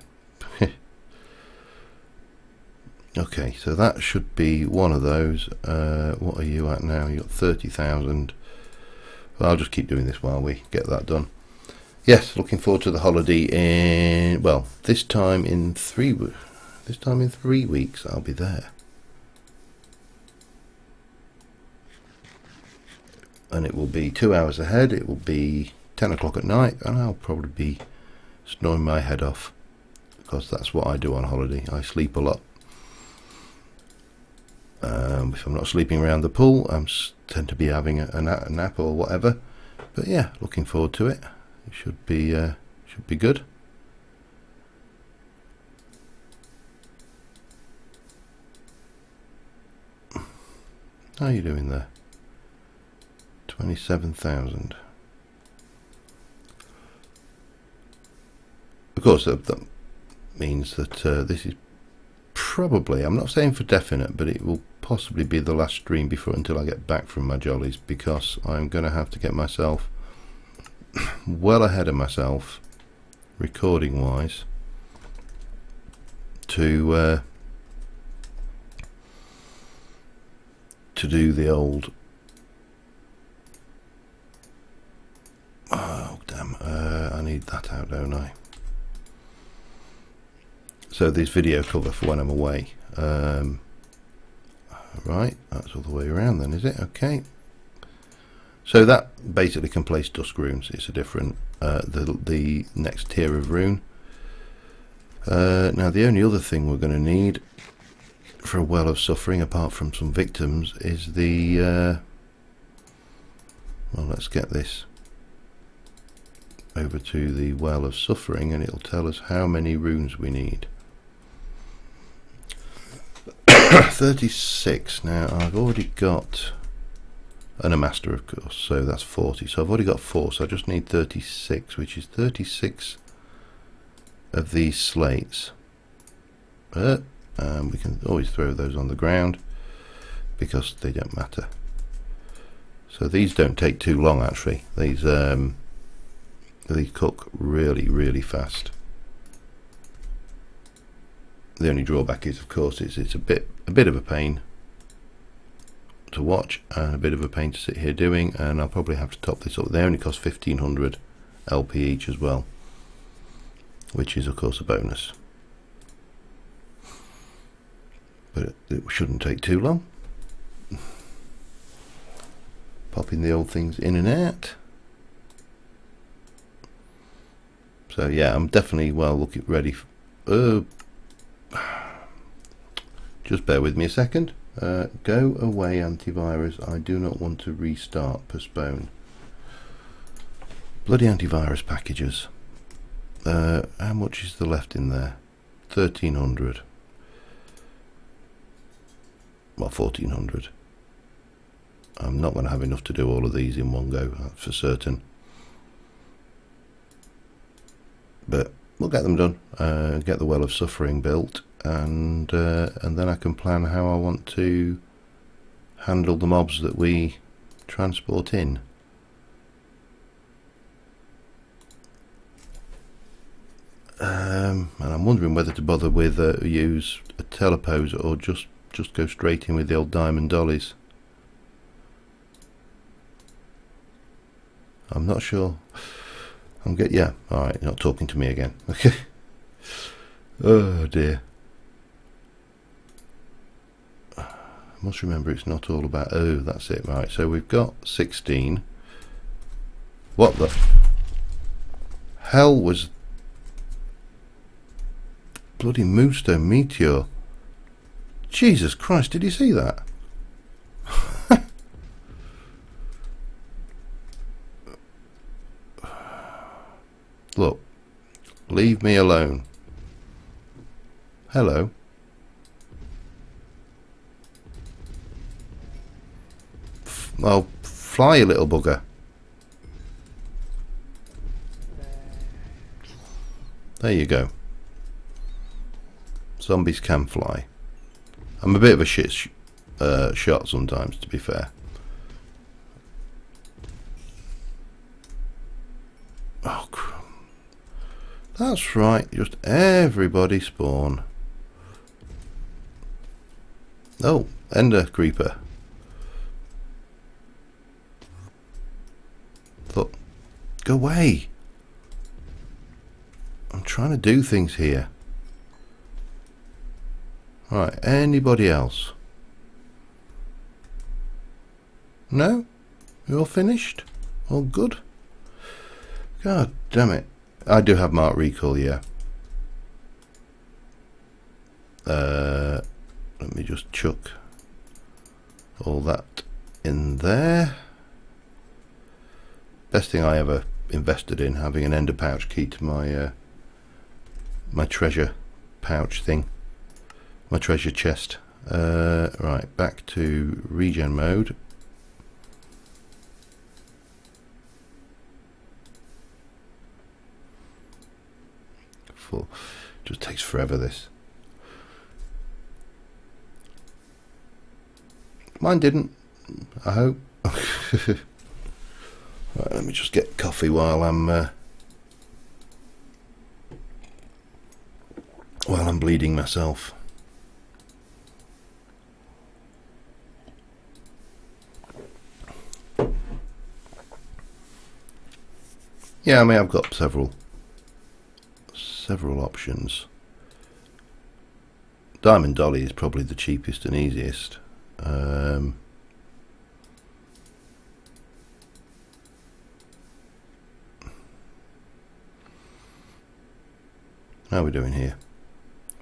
Okay, so that should be one of those. What are you at now? You've got 30,000. Well, I'll just keep doing this while we get that done. Yes, looking forward to the holiday in, well, this time in 3 weeks I'll be there. And it will be 2 hours ahead. It will be 10 o'clock at night, and I'll probably be snoring my head off, because that's what I do on holiday. I sleep a lot. If I'm not sleeping around the pool, I tend to be having a nap or whatever. But yeah, looking forward to it. It should be good. How are you doing there? 27,000. Of course, that means that this is probably, I'm not saying for definite, but it will possibly be the last stream until I get back from my jollies, because I'm going to have to get myself well ahead of myself, recording wise, to do the old, oh damn, I need that out, don't I? So this video cover for when I'm away. Right, that's all the way around then, is it? Okay. So that basically can place dusk runes. It's a different, the next tier of rune. Now the only other thing we're going to need for a well of suffering, apart from some victims, is the, well, let's get this over to the well of suffering and it'll tell us how many runes we need. 36. Now I've already got, and a master of course, so that's 40, so I've already got 4, so I just need 36, which is 36 of these slates. We can always throw those on the ground because they don't matter. So these don't take too long actually. These cook really fast. The only drawback is, of course, it's a bit of a pain to watch and a bit of a pain to sit here doing, and I'll probably have to top this up. They only cost 1500 LP each as well, which is of course a bonus. But it shouldn't take too long. Popping the old things in and out. So yeah, I'm definitely looking ready. Just bear with me a second. Go away, antivirus. I do not want to restart. Postpone. Bloody antivirus packages. How much is the left in there? 1300. Well, 1400. I'm not going to have enough to do all of these in one go, that's for certain. But we'll get them done. Get the well of suffering built, and then I can plan how I want to handle the mobs that we transport in. And I'm wondering whether to bother with use a teleposer or just go straight in with the old diamond dollies. I'm not sure. Yeah, alright, not talking to me again. Okay. Oh dear. I must remember it's not all about, oh, that's it, right. So we've got 16. What the hell was bloody Moonstone Meteor? Jesus Christ, did you see that? Look, leave me alone. Hello. Well, fly, you little bugger. There you go. Zombies can fly. I'm a bit of a shit shot sometimes, to be fair. Oh, that's right. Just everybody spawn. Oh, Ender Creeper. Look, go away. I'm trying to do things here. Right, anybody else? No? You're all finished? All good? God damn it. I do have Mark Recall, yeah. Let me just chuck all that in there. Best thing I ever invested in, having an ender pouch key to my my treasure pouch thing, my treasure chest. Right, back to regen mode. Just takes forever, this. Mine didn't, I hope. Right, let me just get coffee while I'm bleeding myself. Yeah, I mean, I've got several options. Diamond Dolly is probably the cheapest and easiest. How are we doing here?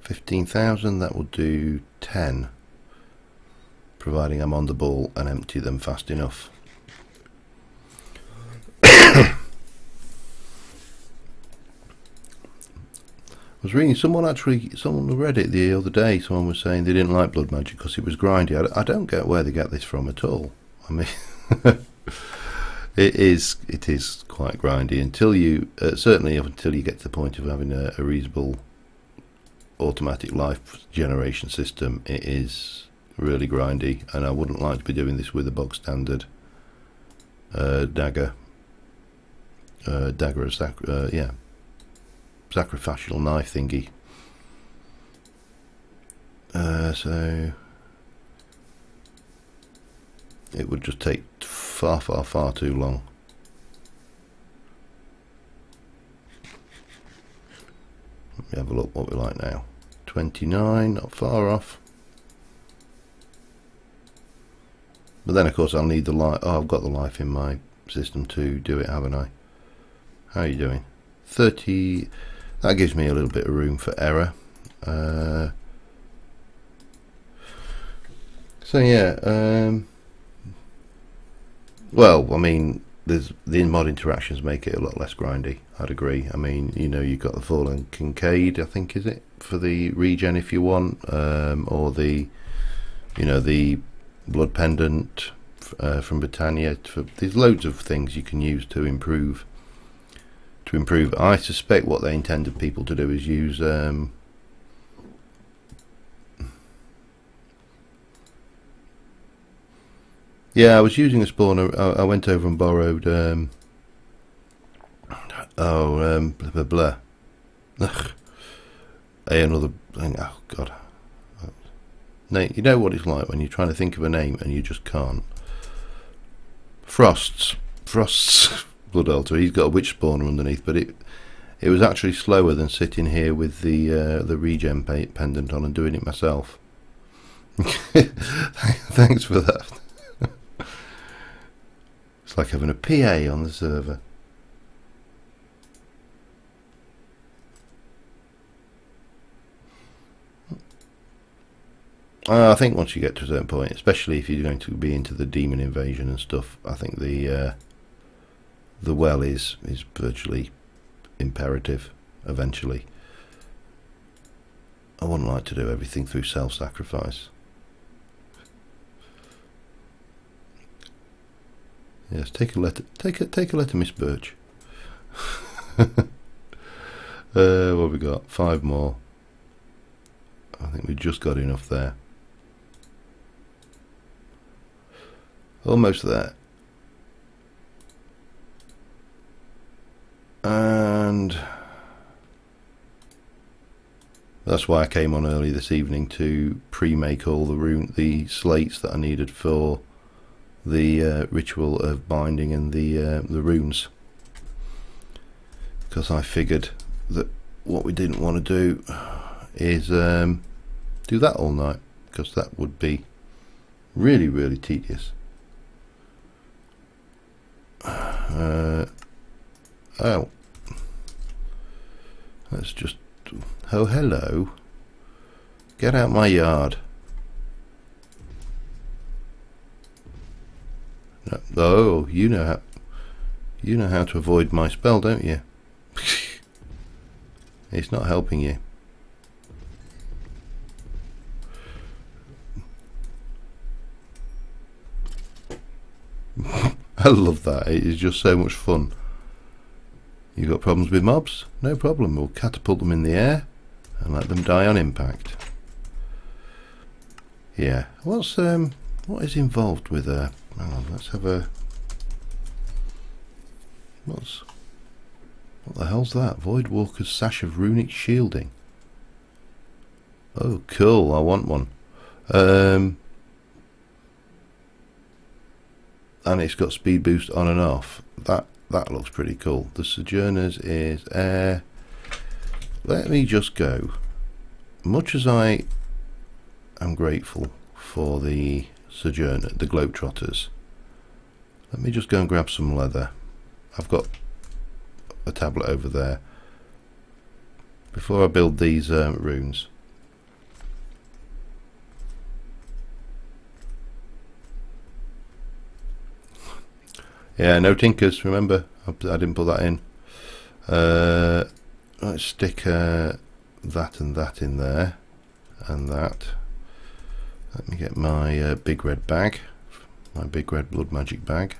15,000, that will do 10, providing I'm on the ball and empty them fast enough. I was reading, someone on Reddit the other day, someone was saying they didn't like Blood Magic because it was grindy. I don't get where they get this from at all. I mean, it is quite grindy until you, certainly until you get to the point of having a reasonable automatic life generation system. It is really grindy, and I wouldn't like to be doing this with a bog standard dagger yeah, sacrificial knife thingy. So it would just take far too long. Let me have a look what we're like now. 29, not far off. But then of course I'll need the life. Oh, I've got the life in my system to do it, haven't I? How are you doing? 30. That gives me a little bit of room for error. So yeah, well, I mean, the mod interactions make it a lot less grindy, I'd agree. I mean, you know, you've got the Fallen Kincaid, I think, is it, for the regen if you want, or the, you know, the Blood Pendant from Britannia. There's loads of things you can use to improve. I suspect what they intended people to do is use yeah, I was using a spawner. I went over and borrowed blah blah blah. Ugh. Another thing. Oh god. Nate, you know what it's like when you're trying to think of a name and you just can't. Frost's Blood Altar. He's got a witch spawner underneath, but it was actually slower than sitting here with the regen pendant on and doing it myself. Thanks for that. It's like having a PA on the server. I think once you get to a certain point, especially if you're going to be into the demon invasion and stuff, I think the well is virtually imperative eventually. I wouldn't like to do everything through self-sacrifice. Yes, take a letter, Miss Birch. What have we got? 5 more. I think we just got enough there. Almost there. And that's why I came on early this evening to pre-make all the slates that I needed for the ritual of binding and the runes, because I figured that what we didn't want to do is do that all night, because that would be really tedious. Oh, let's just, oh hello, get out my yard. No, oh, you know how to avoid my spell, don't you? It's not helping you. I love that. It is just so much fun. You got problems with mobs? No problem. We'll catapult them in the air and let them die on impact. Yeah. What is involved with hang on, let's have a what the hell's that? Voidwalker's Sash of Runic Shielding. Oh cool, I want one. And it's got speed boost on and off. That looks pretty cool. The Sojourners is air. Let me just go. Much as I am grateful for the Sojourner, the Globetrotters, let me just go and grab some leather. I've got a tablet over there. Before I build these runes. Yeah, no tinkers, remember? I didn't put that in. Let's stick that and that in there. And that. Let me get my big red bag. My big red blood magic bag.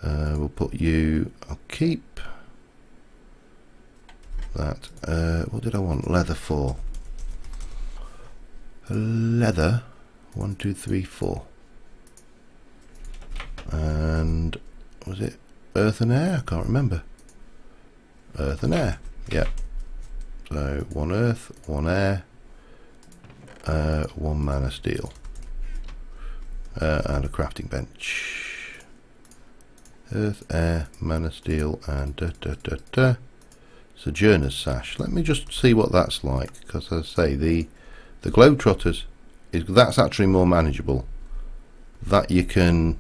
We'll put you... I'll keep that. What did I want? Leather for. Leather. 1, 2, 3, 4. And was it earth and air? I can't remember. Earth and air, yeah. So 1 earth, 1 air, 1 mana steel, and a crafting bench. Earth, air, mana steel, and Sojourner's Sash. Let me just see what that's like, because as I say, the Globetrotters that's actually more manageable. That you can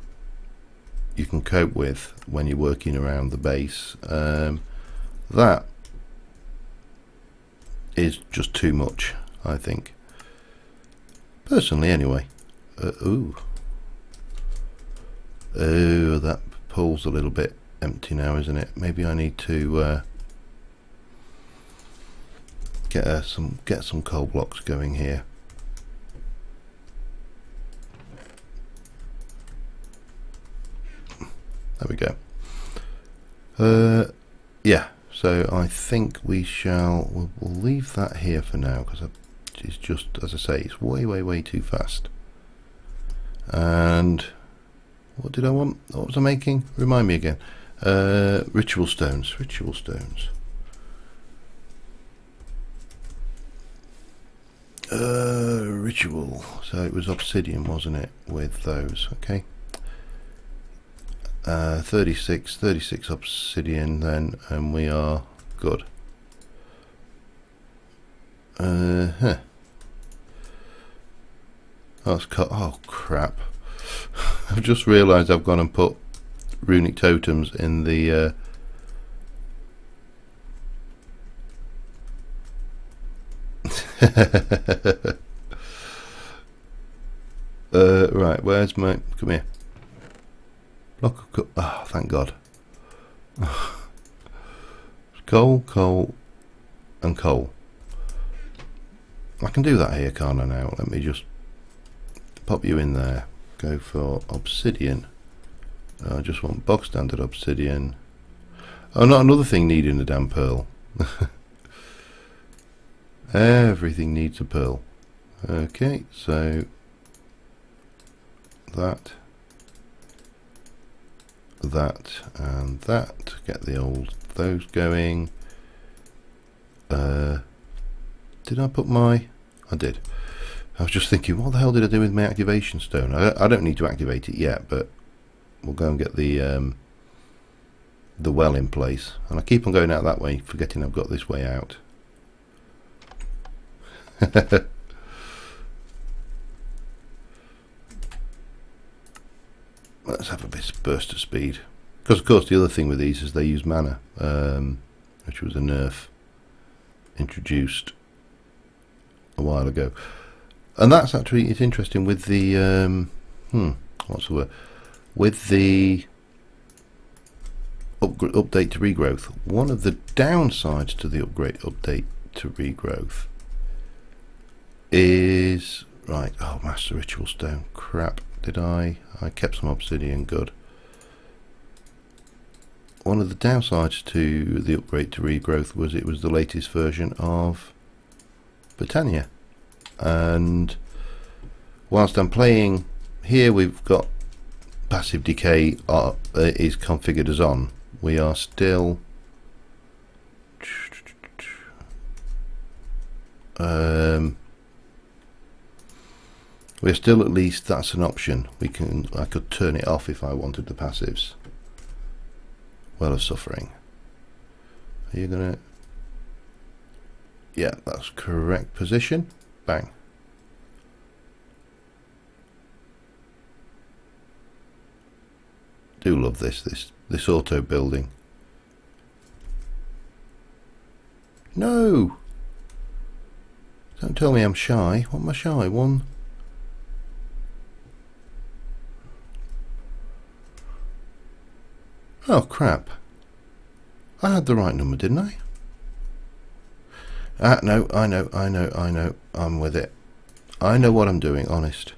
cope with when you're working around the base. That is just too much, I think. Personally, anyway. Ooh, that pool's a little bit empty now, isn't it? Maybe I need to get some coal blocks going here. There we go. Yeah, so I think we'll leave that here for now, because it's just, as I say, it's way too fast. And what did I want? What was I making? Remind me again. Ritual stones. Ritual. So it was obsidian, wasn't it? With those, okay. 36 obsidian then, and we are good. Oh, it's cut. Oh crap. I've just realised I've gone and put runic totems in the right, where's my, come here. Block of oh, thank God. Coal, and coal. I can do that here, can't I now? Let me just pop you in there. Go for obsidian. I just want bog standard obsidian. Oh, not another thing needing a damn pearl. Everything needs a pearl. Okay, so that and that, get those going. Did I put my, I did. I was just thinking, what the hell did I do with my activation stone? I don't need to activate it yet, but we'll go and get the well in place. And I keep on going out that way, forgetting I've got this way out. Let's have a bit of burst of speed, because of course the other thing with these is they use mana, which was a nerf introduced a while ago. And that's actually, it's interesting with the what's the word, with the update to regrowth. One of the downsides to the update to regrowth is, right, oh, master ritual stone, crap. Did I kept some obsidian, good. one of the downsides to the upgrade to regrowth was it was the latest version of Britannia, and whilst I'm playing here, we've got passive decay is configured as on. We are still we're still, at least that's an option. I could turn it off if I wanted the passives. Well of suffering. Are you gonna? Yeah, that's correct position. Bang. Do love this auto building. No. Don't tell me I'm shy. What am I shy? One. Oh crap. I had the right number, didn't I? No, I know. I'm with it. I know what I'm doing, honest.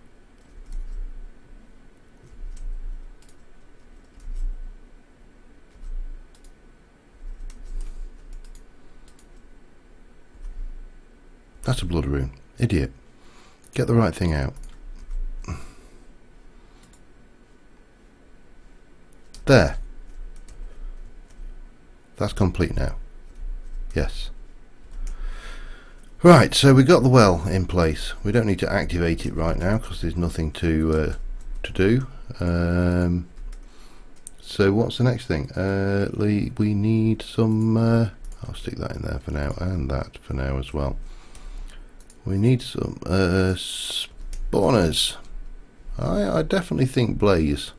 That's a blood rune. Idiot. Get the right thing out. There. That's complete now. Yes. Right, so we got the well in place. We don't need to activate it right now because there's nothing to do. So what's the next thing? We need some. I'll stick that in there for now, and that for now as well. We need some spawners. I definitely think blaze.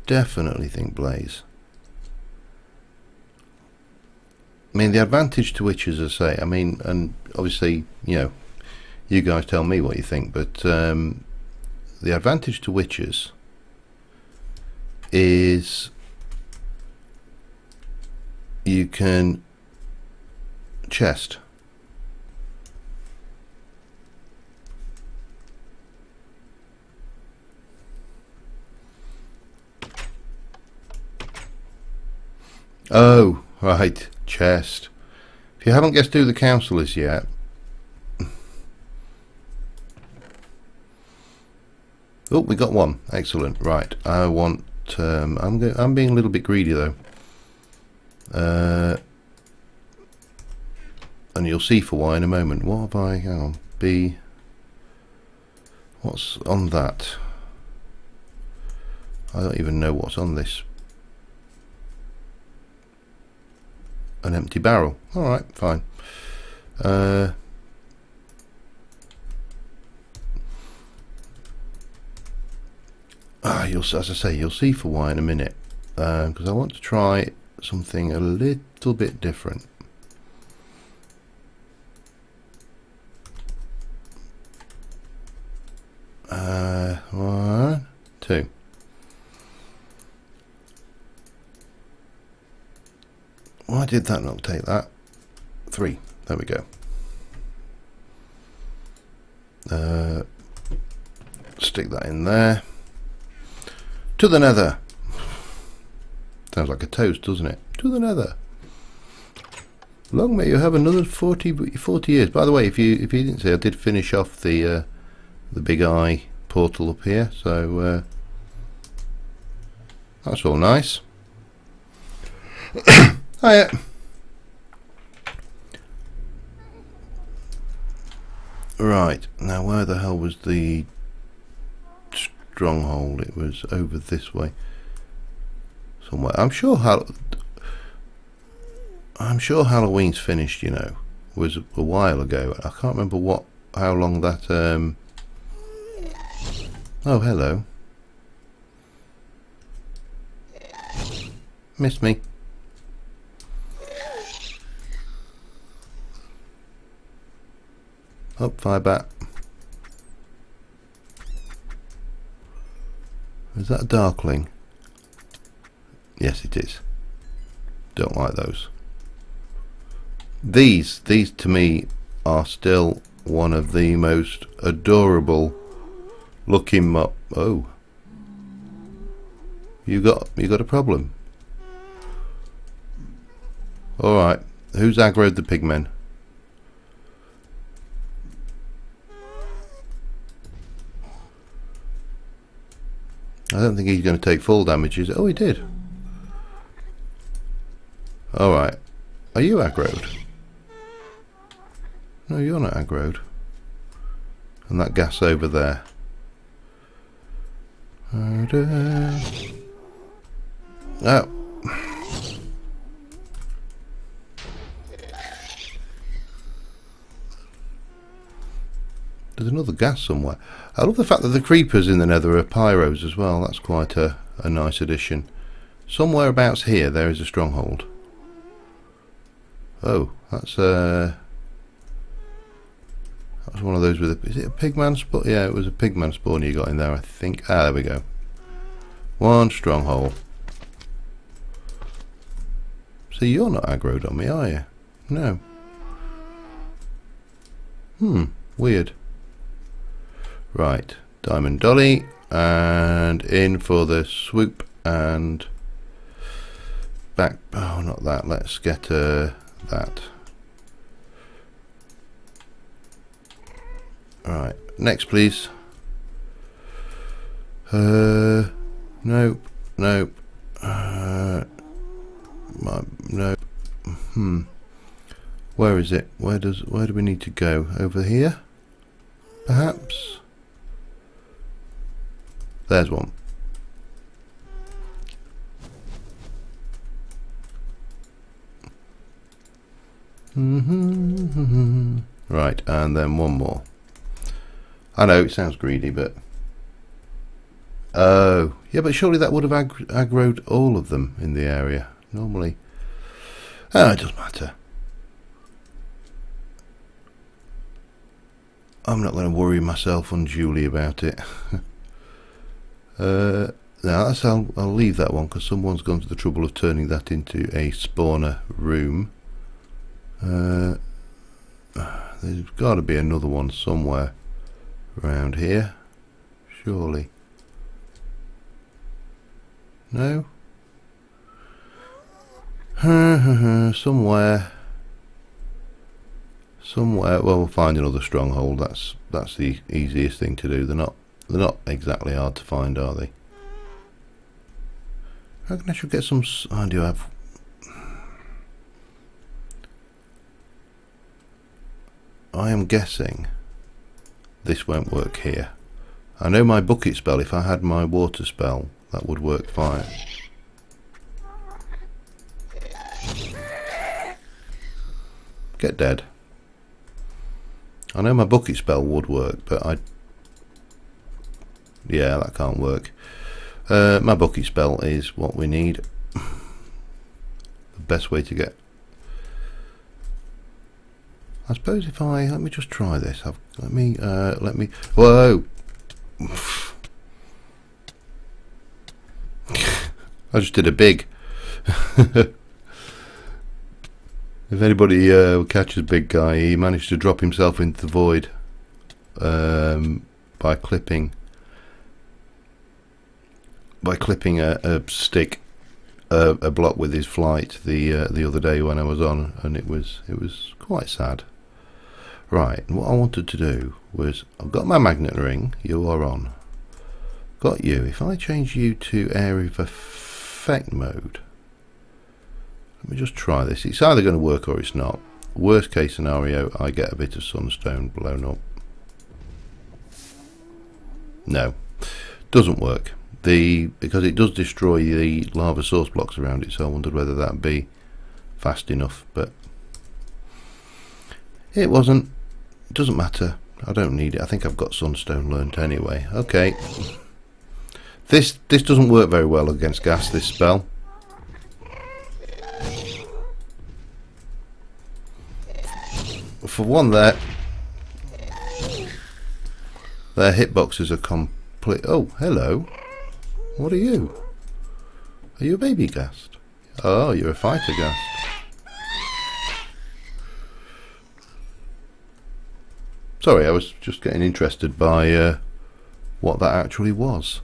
Definitely think blaze. I mean, the advantage to witches, as I say, I mean, and obviously, you know, you guys tell me what you think, but the advantage to witches is you can chest. Oh, right. Chest. If you haven't guessed who the council is yet, oh, we got one. Excellent. Right. I want. I'm being a little bit greedy though, and you'll see for why in a moment. What have I? Hang on. B. What's on that? I don't even know what's on this. An empty barrel. Alright, fine. As I say, you'll see for why in a minute. Because I want to try something a little bit different. One, two. Why did that not take that? 3. There we go. Stick that in there. To the nether. Sounds like a toast, doesn't it? To the nether. Long may you have another 40 years. By the way, if you didn't see, I did finish off the big eye portal up here, so that's all nice. Hiya. Right, now where the hell was the stronghold? It was over this way somewhere. I'm sure Halloween's finished, you know. It was a while ago. I can't remember how long that oh, hello. Missed me. Oh, fire bat. Is that a darkling? Yes, it is. Don't like those. These to me are still one of the most adorable looking mob. Oh, you got a problem. Alright, who's aggroed the pigmen? I don't think he's going to take full damage, is it? Oh, he did. Alright. Are you aggroed? No, you're not aggroed. And that gas over there. Oh. There's another gas somewhere. I love the fact that the creepers in the nether are pyros as well. That's quite a nice addition. Somewhere abouts here there is a stronghold. Oh, that's one of those with a... Is it a pigman spawn? Yeah, it was a pigman spawn you got in there, I think. Ah, there we go. One stronghold. So you're not aggroed on me, are you? No. Weird. Right, Diamond Dolly, and in for the swoop, and back. Oh, not that. Let's get that. Right, next, please. Nope, nope. Nope. Where is it? Where do we need to go? Over here, perhaps. There's one. Right, and then one more. I know it sounds greedy, but oh, yeah, but surely that would have aggroed all of them in the area. Normally, oh, it doesn't matter. I'm not going to worry myself unduly about it. Now I'll leave that one because someone's gone to the trouble of turning that into a spawner room. There's got to be another one somewhere around here, surely. No? Somewhere. Well, we'll find another stronghold. That's the easiest thing to do. They're not exactly hard to find, are they? I reckon I should get some. I do have. I am guessing this won't work here. I know my bucket spell. If I had my water spell, that would work fine. Get dead. I know my bucket spell would work, but yeah, that can't work. My bucket spell is what we need. The best way to get... I suppose if let me just try this. Let me, whoa! I just did a big. If anybody catches Big Guy, he managed to drop himself into the void by clipping a stick, a block with his flight the other day when I was on, and it was quite sad. Right, and what I wanted to do was, I've got my magnet ring. You are on. Got you. If I change you to area of effect mode. Let me just try this. It's either going to work or it's not. Worst case scenario, I get a bit of sunstone blown up. No, doesn't work. Because it does destroy the lava source blocks around it, so I wondered whether that'd be fast enough, but it wasn't. It doesn't matter. I don't need it. I think I've got sunstone learnt anyway. Okay. This doesn't work very well against gas, this spell. For one, their hitboxes are complete. Oh, hello. What are you? Are you a baby ghast? Oh, you're a fighter ghast. Sorry, I was just getting interested by what that actually was.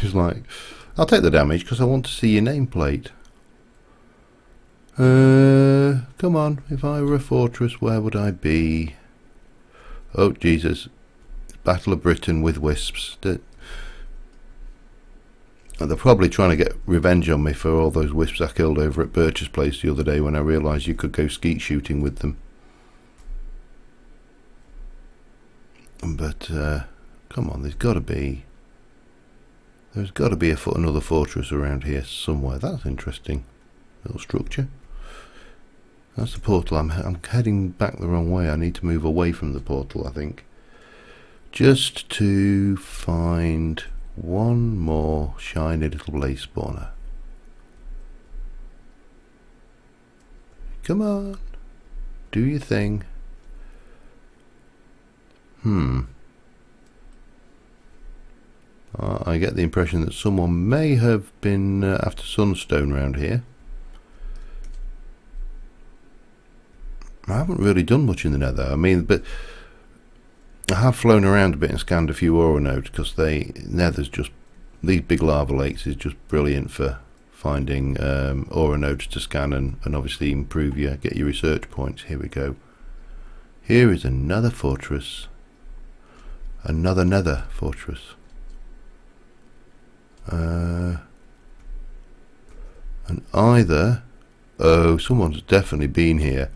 He's like, I'll take the damage because I want to see your nameplate. Come on, if I were a fortress, where would I be? Oh, Jesus. Battle of Britain with wisps. They're probably trying to get revenge on me for all those wisps I killed over at Birch's place the other day when I realised you could go skeet shooting with them. But, come on, there's got to be another fortress around here somewhere. That's interesting. Little structure. That's the portal. I'm heading back the wrong way. I need to move away from the portal, I think. Just to find one more shiny little blaze spawner. Come on. Do your thing. I get the impression that someone may have been after sunstone round here. I haven't really done much in the nether. I mean, but I have flown around a bit and scanned a few aura nodes, because nether's just, these big lava lakes is just brilliant for finding aura nodes to scan and obviously improve get your research points. Here we go. Here is another fortress. Another nether fortress. And either, oh, someone's definitely been here.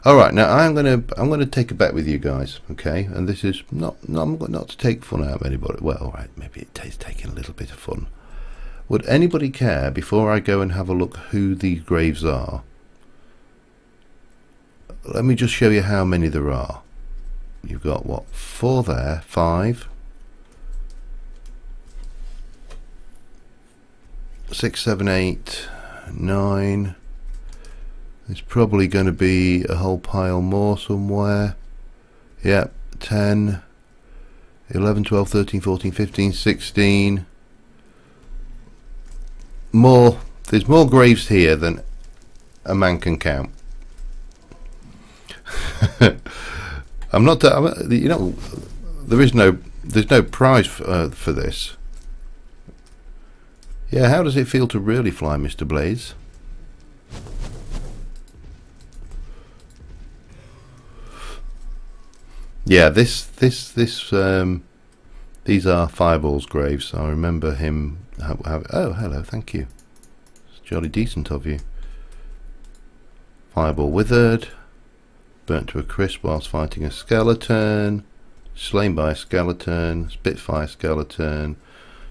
Alright, now I'm gonna take a bet with you guys, okay? And this is not to take fun out of anybody. Well, alright, maybe it is taking a little bit of fun. Would anybody care, before I go and have a look who these graves are? Let me just show you how many there are. You've got what, 4 there, 5, 6, 7, 8, 9. There's probably going to be a whole pile more somewhere. Yep, 10, 11, 12, 13, 14, 15, 16. More. There's more graves here than a man can count. I'm not. You know, there's no prize for this. Yeah, how does it feel to really fly, Mr. Blaze? Yeah, these are Fireball's graves. I remember him. Oh, hello, thank you. It's jolly decent of you. Fireball withered, burnt to a crisp whilst fighting a skeleton, slain by a skeleton, Spitfire skeleton,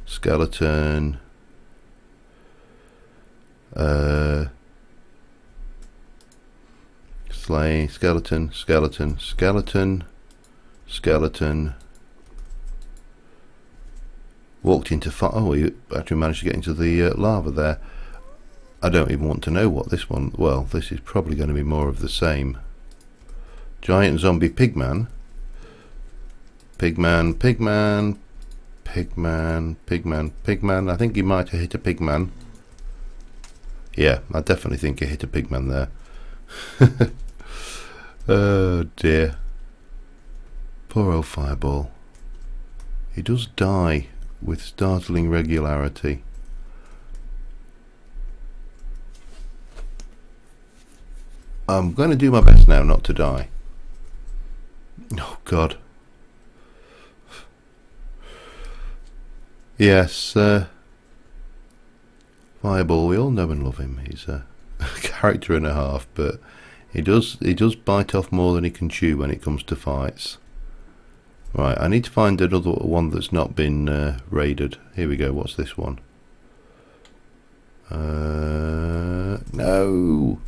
skeleton. Slain, skeleton, skeleton, skeleton, skeleton. Walked into fire. Oh, he actually managed to get into the lava there. I don't even want to know what this one. Well, this is probably going to be more of the same. Giant zombie pigman. Pigman, pigman, pigman, pigman, pigman. I think he might have hit a pigman. Yeah, I definitely think he hit a pigman there. Oh dear. Poor old Fireball. He does die with startling regularity. I'm going to do my best now not to die. Oh God. Yes, Fireball, we all know and love him. He's a character and a half, but he does bite off more than he can chew when it comes to fights. Right, I need to find another one that's not been raided. Here we go. What's this one? No.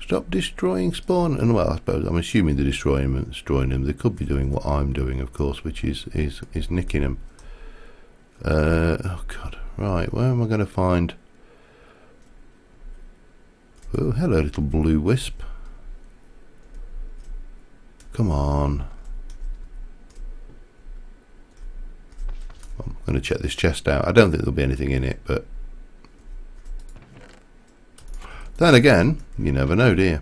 Stop destroying spawn. And well, I suppose I'm assuming they're destroying them. They could be doing what I'm doing, of course, which is nicking them. Oh God. Right, where am I going to find? Oh, hello, little blue wisp. Come on. I'm going to check this chest out. I don't think there'll be anything in it, but then again, you never know, do you?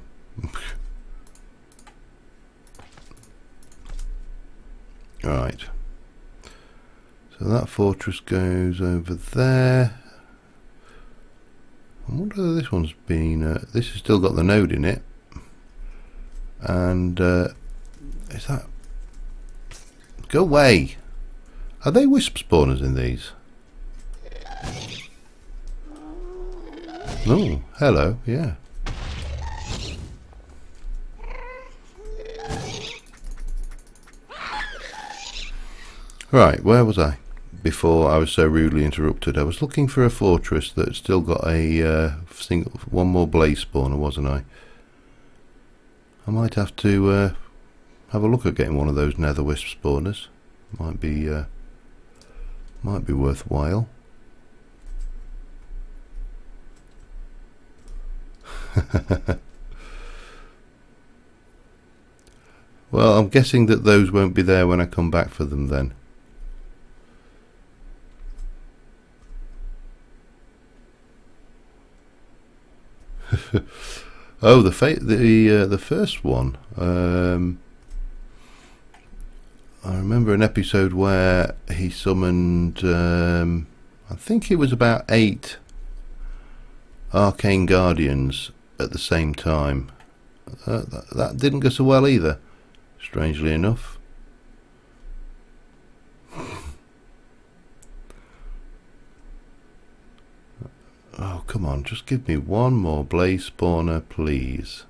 Right. So that fortress goes over there. I wonder whether this one's been... this has still got the node in it. And is that... Go away! Are they wisp spawners in these? Oh, hello, yeah. Right, where was I? Before I was so rudely interrupted. I was looking for a fortress that still got a one more blaze spawner, wasn't I? I might have to have a look at getting one of those nether wisp spawners. Might be worthwhile. Well, I'm guessing that those won't be there when I come back for them then. Oh, the first one. I remember an episode where he summoned. I think it was about 8 arcane guardians at the same time. That didn't go so well either, strangely enough. Oh, come on, just give me one more blaze spawner, please.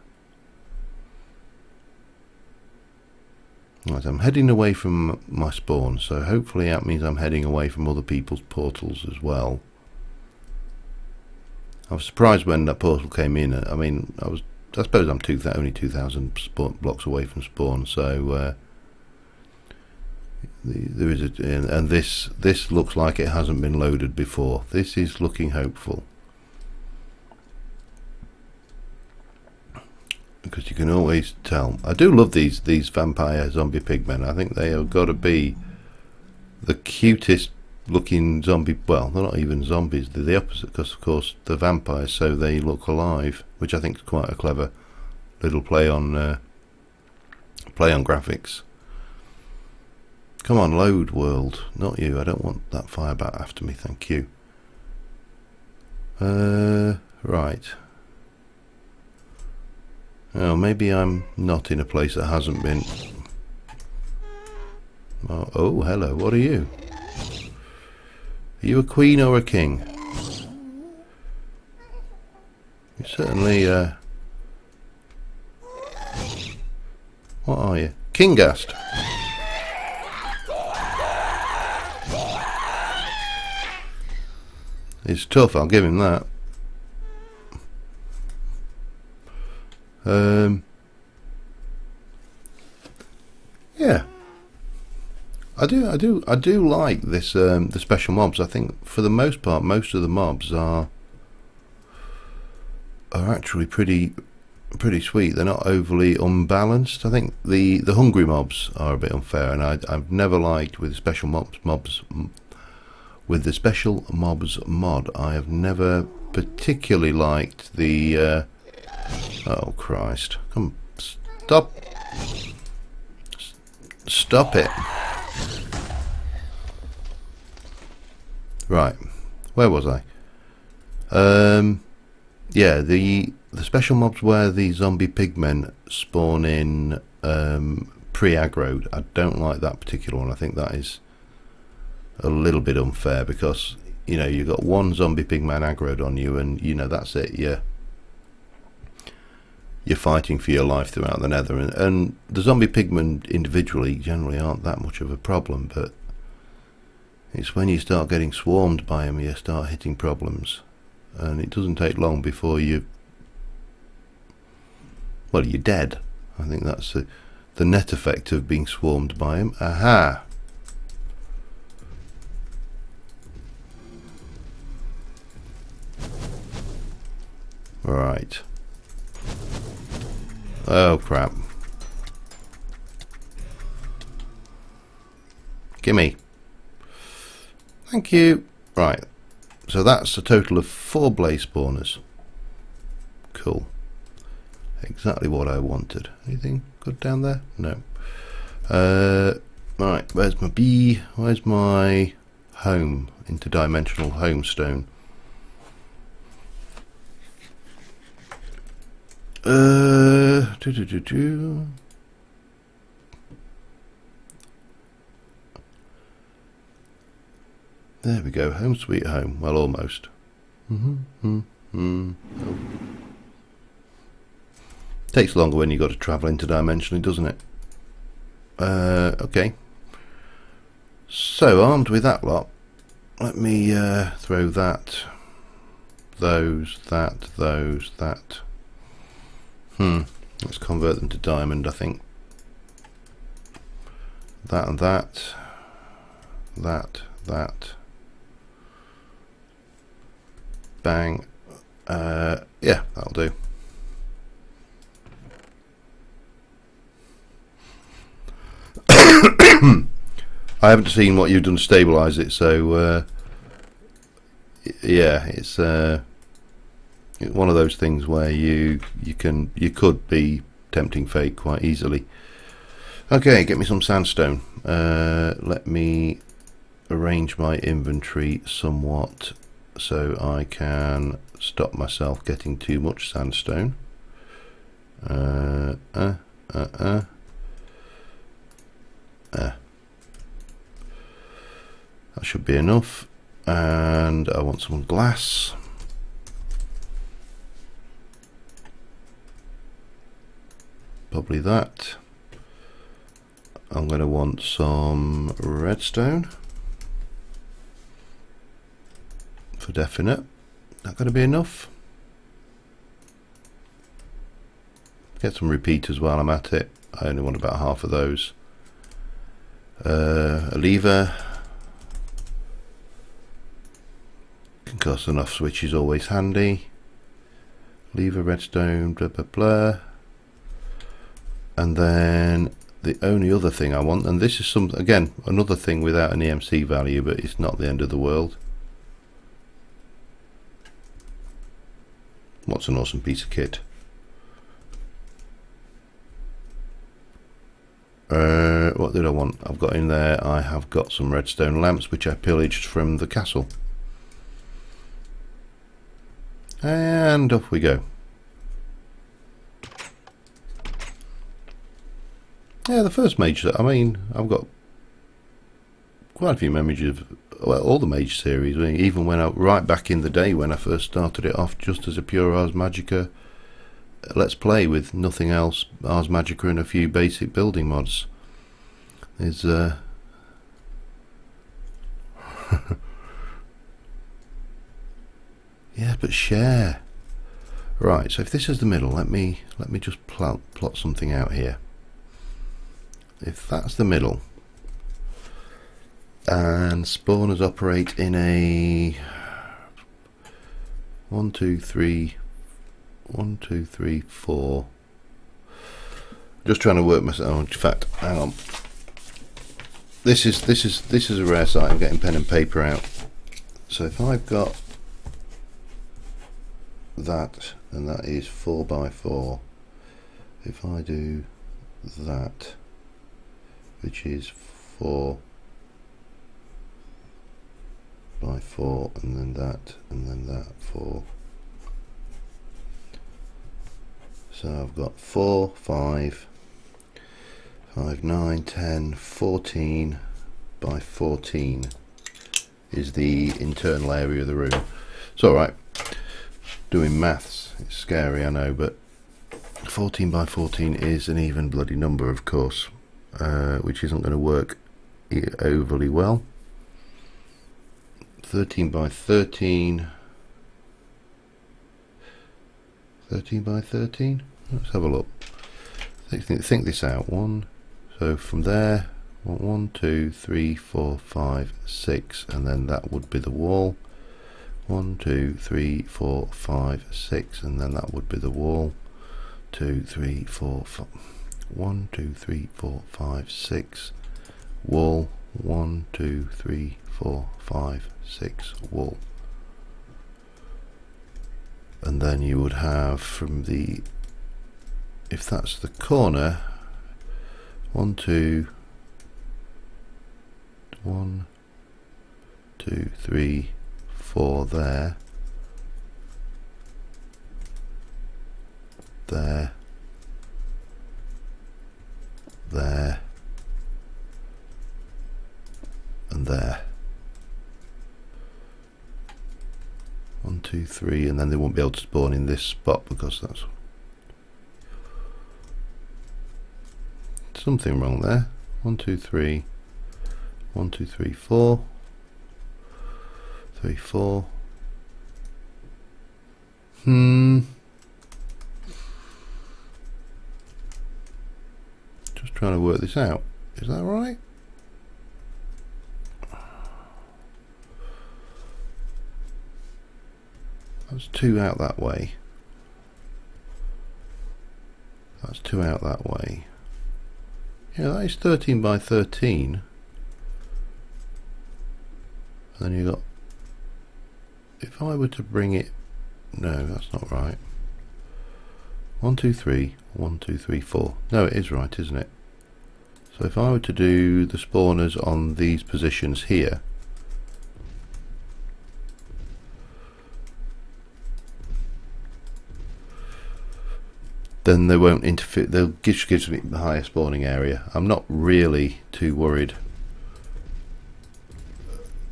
Right, I'm heading away from my spawn, so hopefully that means I'm heading away from other people's portals as well. I was surprised when that portal came in. I mean, I suppose I'm only 2,000 blocks away from spawn, so there is and this looks like it hasn't been loaded before. This is looking hopeful. Because you can always tell. I do love these vampire zombie pigmen. I think they have got to be the cutest looking zombie. Well, they're not even zombies, they're the opposite, because of course they're vampires, so they look alive, which I think is quite a clever little play on graphics. Come on, load world, not you. I don't want that fire bat after me, thank you. Right. Oh, maybe I'm not in a place that hasn't been. Oh, hello, what are you? Are you a queen or a king? You certainly, what are you? Kingast! It's tough, I'll give him that. Yeah, I do like this. The special mobs. I think for the most part, most of the mobs are actually pretty sweet. They're not overly unbalanced. I think the hungry mobs are a bit unfair, and I've never liked with the special mobs with the special mobs mod. I have never particularly liked the. Oh Christ! Come, stop it! Right, where was I? Yeah, the special mobs where the zombie pigmen spawn in pre-aggroed. I don't like that particular one. I think that is a little bit unfair, because you know you've got one zombie pigman aggroed on you, and you know that's it. You're fighting for your life throughout the nether, and the zombie pigmen individually generally aren't that much of a problem, but it's when you start getting swarmed by them you start hitting problems, and it doesn't take long before you're dead. I think that's the net effect of being swarmed by them. Aha! Right. Oh crap. Gimme. Thank you. Right. So that's a total of 4 blaze spawners. Cool. Exactly what I wanted. Anything good down there? No. Right, where's my bee? Where's my home, interdimensional home stone. There we go, home sweet home. Well, almost. Takes longer when you've got to travel interdimensionally, doesn't it? Okay. So, armed with that lot, let me throw that, those, that. Let's convert them to diamond, I think. That and that. Bang. Yeah, that'll do. I haven't seen what you've done to stabilise it, so yeah, it's one of those things where you could be tempting fate quite easily. Okay, get me some sandstone. Let me arrange my inventory somewhat so I can stop myself getting too much sandstone. That should be enough, and I want some glass. Probably that. I'm going to want some redstone for definite. Not going to be enough. Get some repeaters while I'm at it. I only want about half of those. A lever. Concuss enough switch is always handy. Lever, redstone, blah blah blah. And then the only other thing I want, and this is some, again, another thing without an EMC value, but it's not the end of the world. What's an awesome piece of kit? What did I want? I've got in there, I have got some redstone lamps which I pillaged from the castle. And off we go. Yeah, the first Mage, I mean, I've got quite a few memories of, well, all the Mage series, even when right back in the day when I first started it off just as a pure Ars Magica Let's Play with nothing else, Ars Magica and a few basic building mods. Is yeah, but share. Right, so if this is the middle, let me just plot something out here. If that's the middle, and spawners operate in a 1, 2, 3, 4. Just trying to work myself. In fact, hang on. This is a rare sight. I'm getting pen and paper out. So if I've got that, and that is 4 by 4. If I do that, which is 4 by 4, and then that 4. So I've got 4, 5, 9, 10, 14 by 14 is the internal area of the room. It's alright. Doing maths, it's scary, I know, but 14 by 14 is an even bloody number, of course, which isn't going to work overly well. 13 by 13. 13 by 13. Let's have a look. Think this out. So from there, 1, 2, 3, 4, 5, 6, and then that would be the wall. 1, 2, 3, 4, 5, 6, and then that would be the wall. 2, 3, 4, 5. 1, 2, 3, 4, 5, 6. Wall. 1, 2, 3, 4, 5, 6. Wall. And then you would have from the, if that's the corner, 1, 2, 1, 2, 3, 4 there. There. There. And there. 1, 2, 3, and then they won't be able to spawn in this spot because that's something wrong there. 1, 2, 3. 1, 2, 3, 4. 3, 4. Just trying to work this out. Is that right? That's 2 out that way. That's 2 out that way. Yeah, that is 13 by 13. And then you got, if I were to bring it, no, that's not right. 1, 2, 3, 1, 2, 3, 4. No, it is right, isn't it? So if I were to do the spawners on these positions here, then they won't interfere. They'll just give me a higher spawning area. I'm not really too worried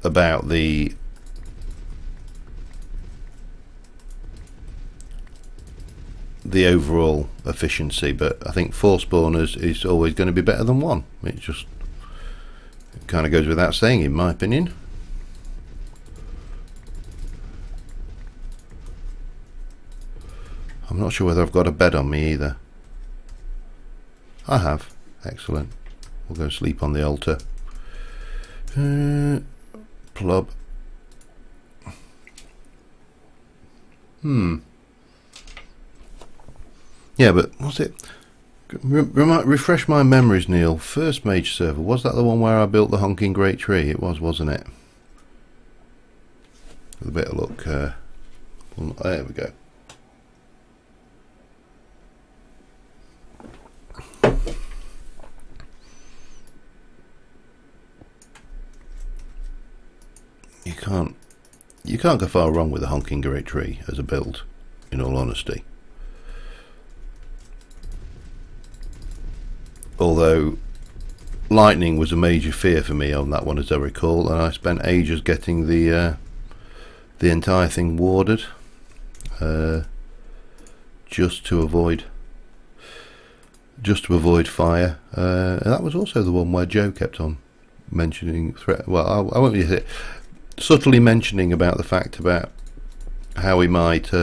about the overall efficiency, but I think 4 spawners is always going to be better than 1. It just kind of goes without saying, in my opinion. I'm not sure whether I've got a bed on me either. I have. Excellent. We'll go sleep on the altar. Plub. Yeah, but was it? Refresh my memories, Neil. First Mage server, was that the one where I built the honking great tree? It was, wasn't it? With a bit of luck. There we go. You can't go far wrong with a honking great tree as a build, in all honesty. Although lightning was a major fear for me on that one, as I recall, and I spent ages getting the entire thing warded, just to avoid fire. And that was also the one where Joe kept on mentioning threat. Well, I won't use it. Subtly mentioning about the fact about how he might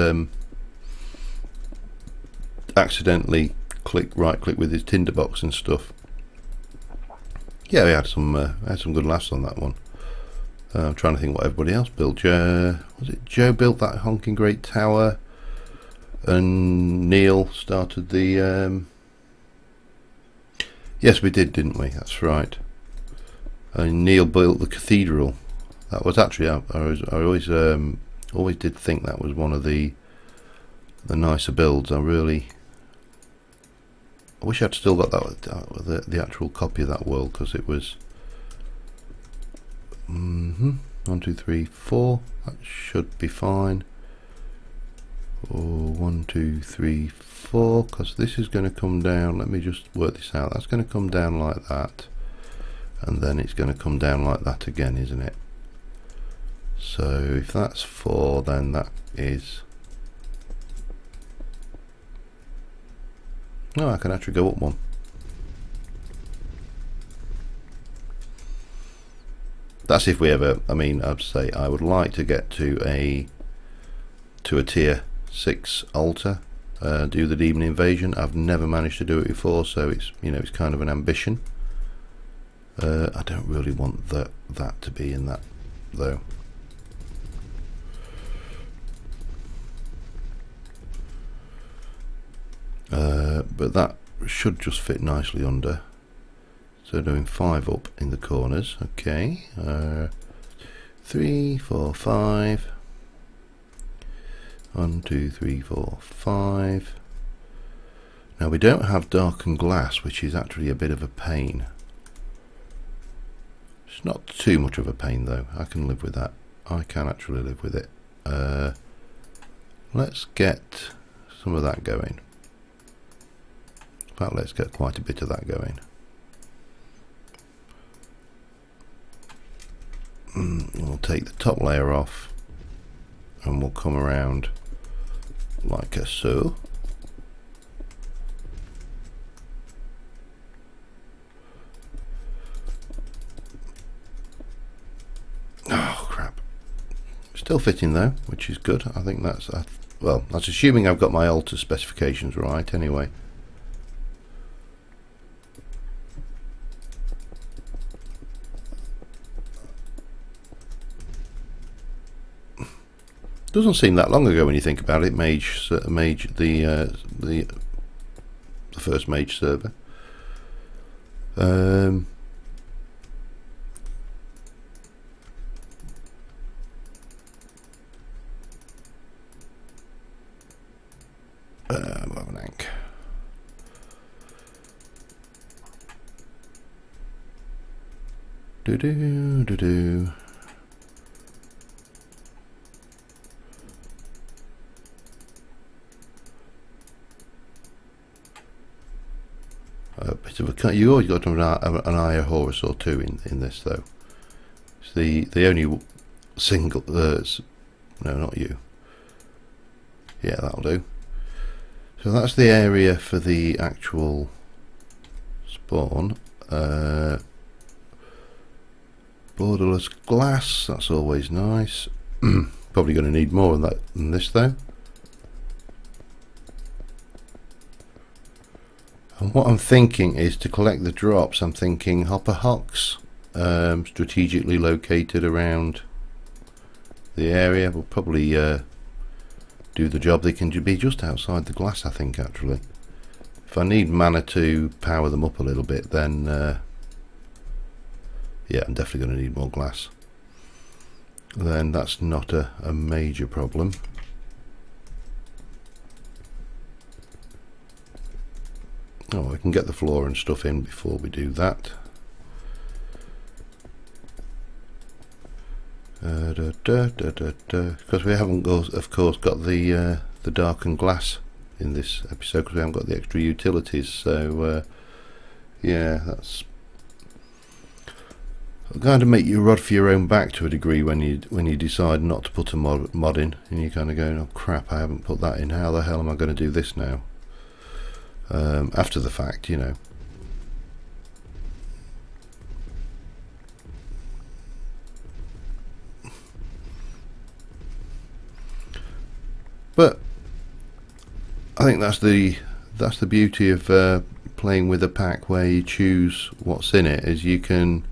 accidentally right click with his tinderbox and stuff. Yeah, we had some good laughs on that one. I'm trying to think what everybody else built. Was it Joe built that honking great tower, and Neil started the yes, we did, didn't we? That's right. And Neil built the cathedral. That was actually, I always did think that was one of the nicer builds. I wish I'd still got the actual copy of that world, because it was 1, 2, 3, 4. That should be fine. Or 1, 2, 3, 4, because this is going to come down. Let me just work this out. That's going to come down like that, and then it's going to come down like that again, isn't it? So if that's 4, then that is... No, I can actually go up 1. That's if we ever... I mean, I'd say I would like to get to a tier 6 altar, do the demon invasion. I've never managed to do it before, so it's, you know, it's kind of an ambition. I don't really want that to be in that though. But that should just fit nicely under. So doing 5 up in the corners. Okay. 3, 4, 5. 1, 2, 3, 4, 5. Now we don't have darkened glass, which is actually a bit of a pain. It's not too much of a pain though. I can live with that. I can actually live with it. Let's get some of that going. In fact, let's get quite a bit of that going. We'll take the top layer off and we'll come around like so. Oh crap. Still fitting though, which is good. I think that's well, that's assuming I've got my altar specifications right anyway. Doesn't seem that long ago when you think about it. Mage, the first Mage server. Do do do do. A bit of a, you always got to have an eye, a horse or two in this though. It's the only single. No, not you. Yeah, that'll do. So that's the area for the actual spawn. Borderless glass. That's always nice. Probably going to need more of that than this though. And what I'm thinking is to collect the drops. I'm thinking hopper hocks, strategically located around the area, will probably do the job. They can be just outside the glass, I think, actually. If I need mana to power them up a little bit, then yeah, I'm definitely going to need more glass. Then that's not a major problem. Oh, we can get the floor and stuff in before we do that. Because we haven't, of course, got the darkened glass in this episode because we haven't got the extra utilities. So yeah, that's kind of make you rod for your own back to a degree when you decide not to put a mod in, and you kind of go, oh crap, I haven't put that in. How the hell am I going to do this now? After the fact, you know. But I think that's the beauty of playing with a pack where you choose what's in it, is you can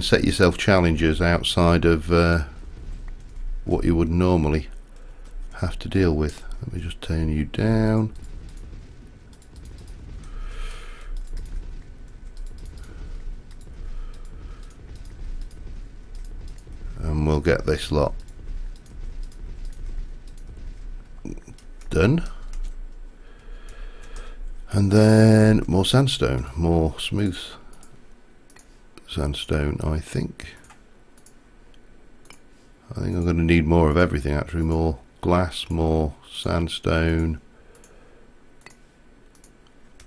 set yourself challenges outside of what you would normally have to deal with. Let me just turn you down. And we'll get this lot done. And then more sandstone, more smooth sandstone, I think. I'm going to need more of everything actually. More glass, more sandstone.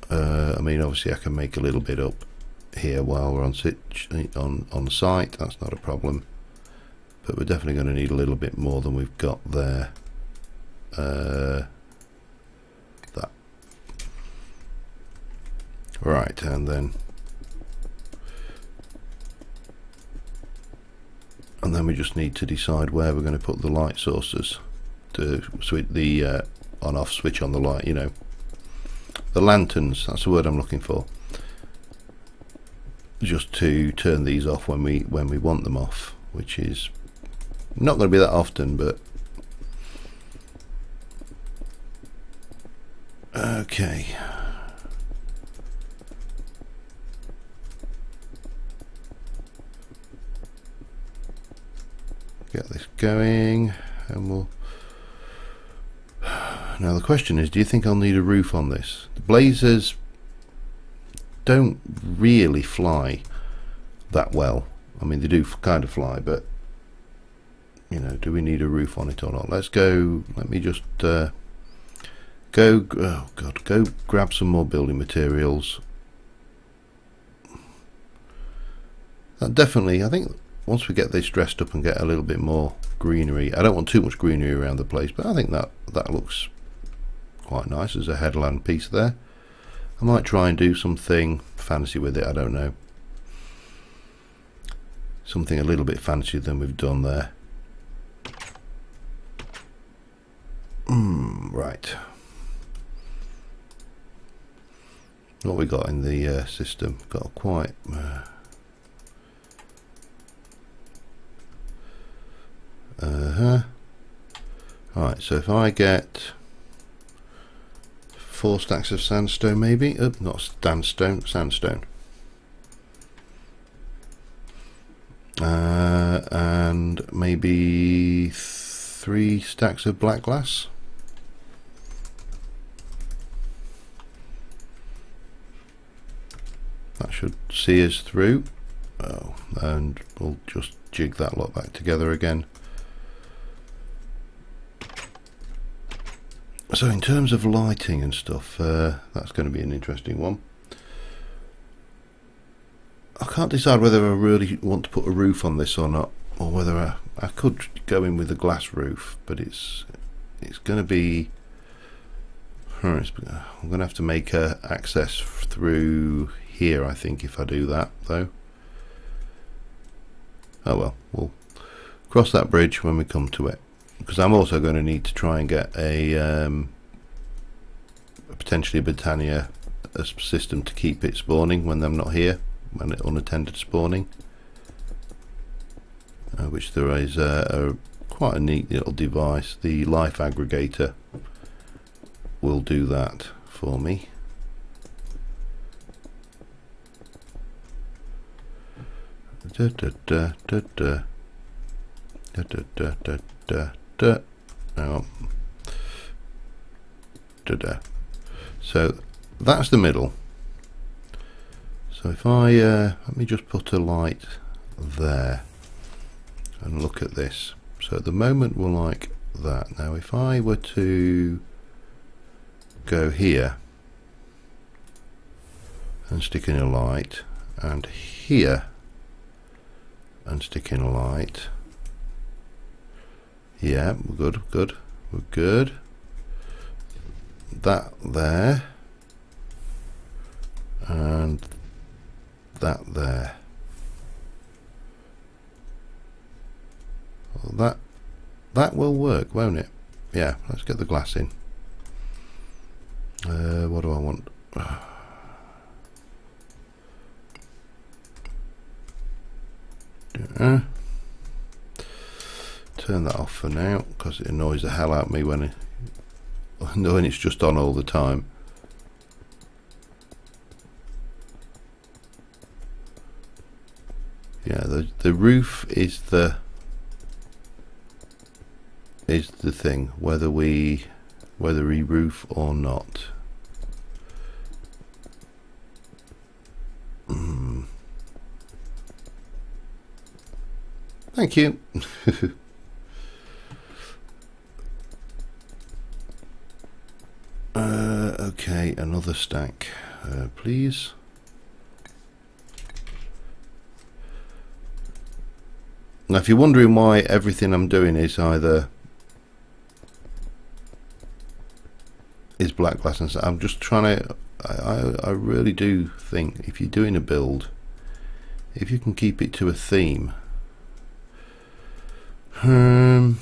I mean, obviously I can make a little bit up here while we're on site. That's not a problem. But we're definitely going to need a little bit more than we've got there. That. Right, and then we just need to decide where we're going to put the light sources to switch the on-off switch on the light. You know, the lanterns. That's the word I'm looking for. Just to turn these off when we want them off, which is not going to be that often, but okay. Get this going, and we'll. Now the question is, do you think I'll need a roof on this? The blazers don't really fly that well. I mean, they do kind of fly, but you know, do we need a roof on it or not? Let's go. Let me just go. Oh God, go grab some more building materials. Definitely, I think once we get this dressed up and get a little bit more greenery, I don't want too much greenery around the place, but I think that looks quite nice as a headland piece there. I might try and do something fancy with it, I don't know. Something a little bit fancier than we've done there. Right. What we got in the system? Got quite... Right, so if I get 4 stacks of sandstone, maybe, not sandstone, sandstone, and maybe 3 stacks of black glass. That should see us through. Oh, and we'll just jig that lot back together again. So in terms of lighting and stuff, that's going to be an interesting one. I can't decide whether I really want to put a roof on this or not, or whether I could go in with a glass roof, but it's going to be... I'm going to have to make access through here, I think, if I do that, though. Oh well, we'll cross that bridge when we come to it. Because I'm also going to need to try and get a potentially a Britannia system to keep it spawning when I'm not here, when it unattended spawning, which there is quite a neat little device. The life aggregator will do that for me. Da, da, da, da, da. Da, da, da, da, da. Oh. So that's the middle. So if I let me just put a light there and look at this. So at the moment we're like that. Now if I were to go here and stick in a light, and here and stick in a light. Yeah, we're good, we're good. That there, and that there. Well, that will work, won't it? Yeah, let's get the glass in. What do I want? Turn that off for now, because it annoys the hell out of me when knowing it's just on all the time. Yeah, the roof is the thing, whether we roof or not. Thank you. Okay, another stack, please. Now, if you're wondering why everything I'm doing is either black glass and stuff, I'm just trying to. I really do think if you're doing a build, if you can keep it to a theme. Now,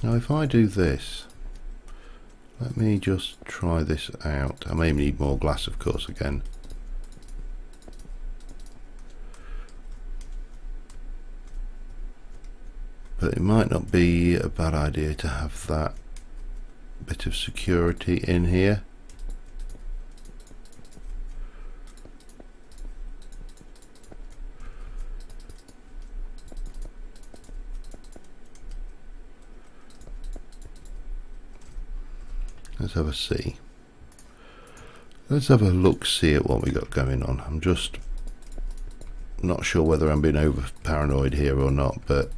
if I do this. Let me just try this out. I may need more glass, of course, again. But it might not be a bad idea to have that bit of security in here. Let's have a see. Let's have a look, see at what we got going on. I'm just Not sure whether I'm being over paranoid here or not, but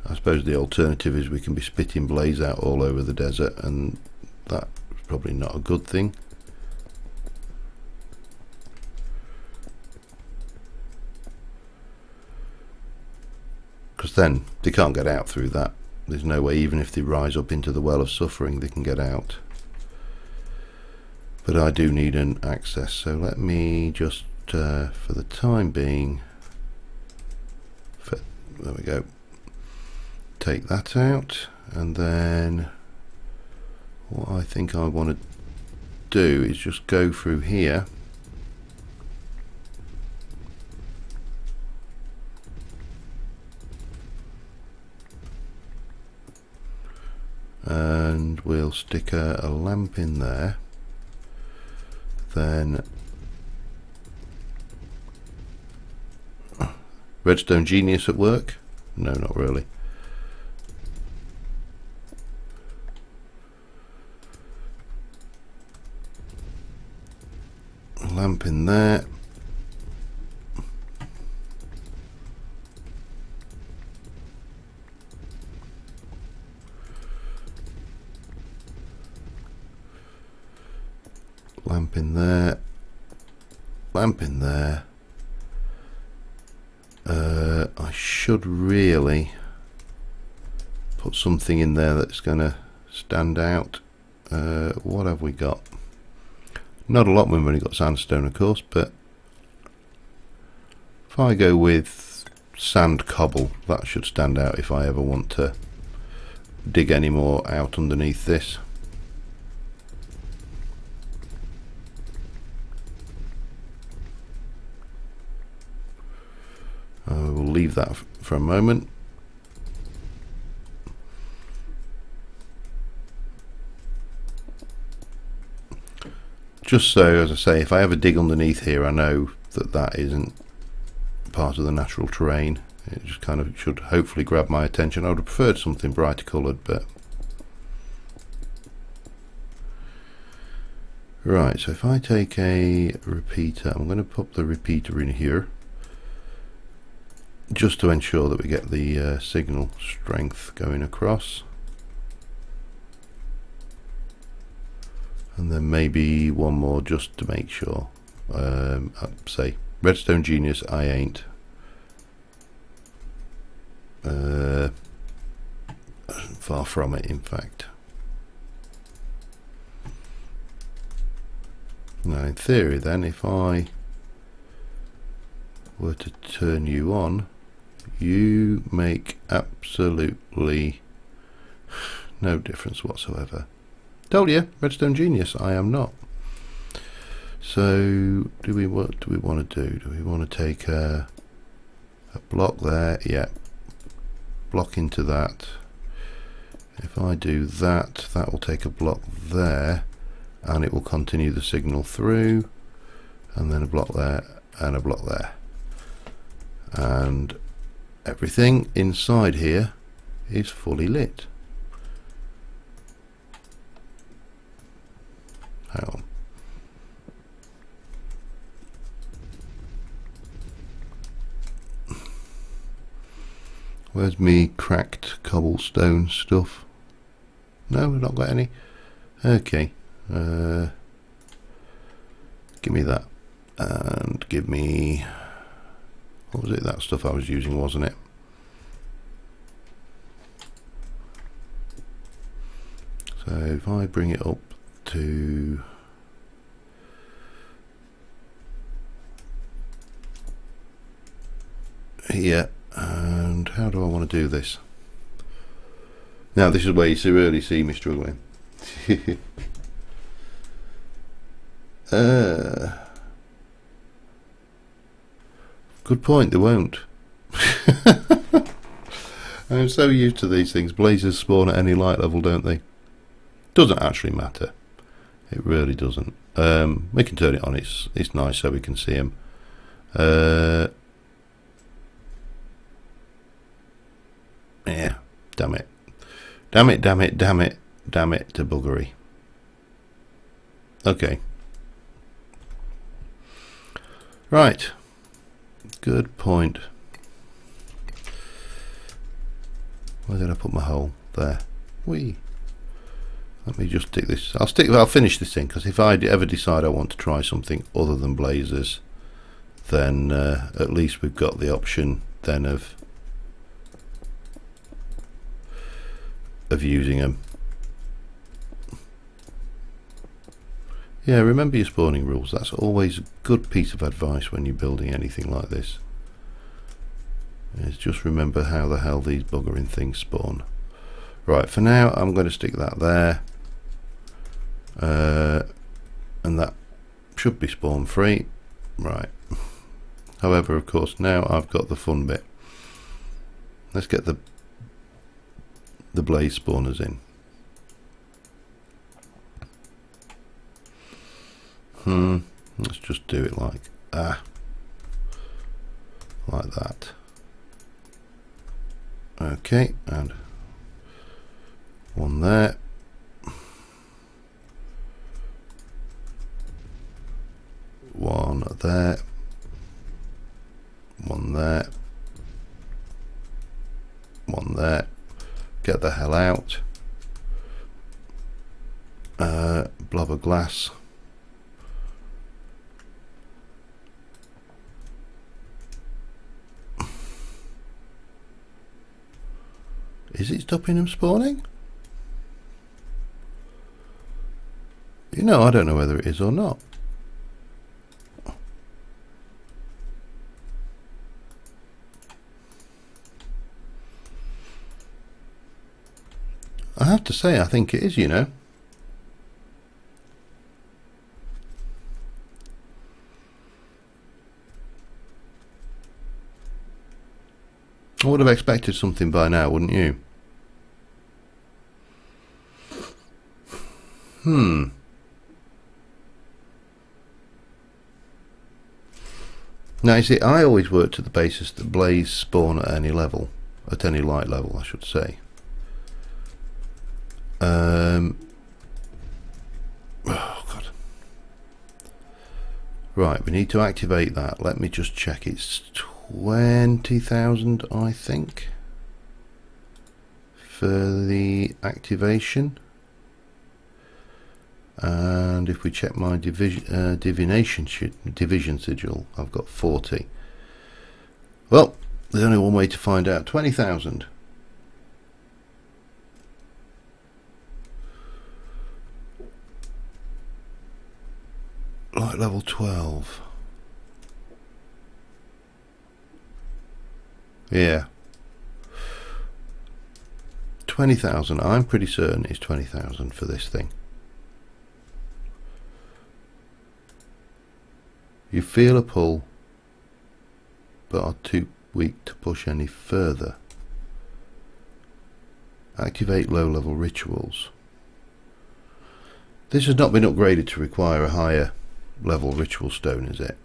I suppose the alternative is we can be spitting blaze out all over the desert, and that's probably not a good thing. Because then they can't get out through that. There's no way, even if they rise up into the well of suffering, they can get out. But I do need an access, so let me just, for the time being, there we go, take that out, and then what I think I want to do is just go through here and we'll stick a lamp in there. Then redstone genius at work? No, not really. A lamp in there. Lamp in there, lamp in there. I should really put something in there that's going to stand out. What have we got? Not a lot, we've only got sandstone of course, but if I go with sand cobble, that should stand out if I ever want to dig any more out underneath this. We'll leave that for a moment. Just so, as I say, if I ever dig underneath here, I know that that isn't part of the natural terrain. It just kind of should hopefully grab my attention. I would have preferred something brighter coloured, but right, so if I take a repeater, I'm going to put the repeater in here just to ensure that we get the signal strength going across, and then maybe one more just to make sure. I'd say redstone genius I ain't. Far from it, in fact. Now in theory then, if I were to turn you on, you make absolutely no difference whatsoever. Told you, redstone genius, I am not. So what do we want to do? Do we want to take a block there? Yeah, block into that. If I do that, that will take a block there, and it will continue the signal through, and then a block there and a block there, and everything inside here is fully lit. Hang on. Where's me cracked cobblestone stuff? No, we've not got any. Okay. Give me that. And give me... what was it? That stuff I was using, wasn't it? So if I bring it up to... here, and how do I want to do this? Now this is where you really see me struggling. Good point, they won't. I'm so used to these things. Blazes spawn at any light level, don't they? Doesn't actually matter. It really doesn't. We can turn it on. It's nice so we can see them. Yeah, damn it. Damn it, damn it, damn it, damn it to buggery. Okay. Right, good point. Where did I put my hole? There. Whee. Let me just stick this. I'll finish this thing, because if I ever decide I want to try something other than blazers, then at least we've got the option then of using them. Yeah, remember your spawning rules. That's always a good piece of advice when you're building anything like this. Is just remember how the hell these buggering things spawn. Right, for now I'm going to stick that there, and that should be spawn free. Right. However, of course, now I've got the fun bit. Let's get the blaze spawners in. Let's just do it like that. Okay, and one there. One there. One there. One there. Get the hell out. Blob of glass. Is it stopping them spawning? You know, I don't know whether it is or not. I have to say, I think it is, you know. I would have expected something by now, wouldn't you? Now you see, I always work to the basis that blaze spawn at any level, at any light level I should say. Oh God. Right, we need to activate that. Let me just check. It's 20,000 I think for the activation. And if we check my division sigil, I've got 40. Well, there's only one way to find out. 20,000. Light level 12. Yeah. 20,000. I'm pretty certain it's 20,000 for this thing. You feel a pull, but are too weak to push any further. Activate low-level rituals. This has not been upgraded to require a higher level ritual stone, is it?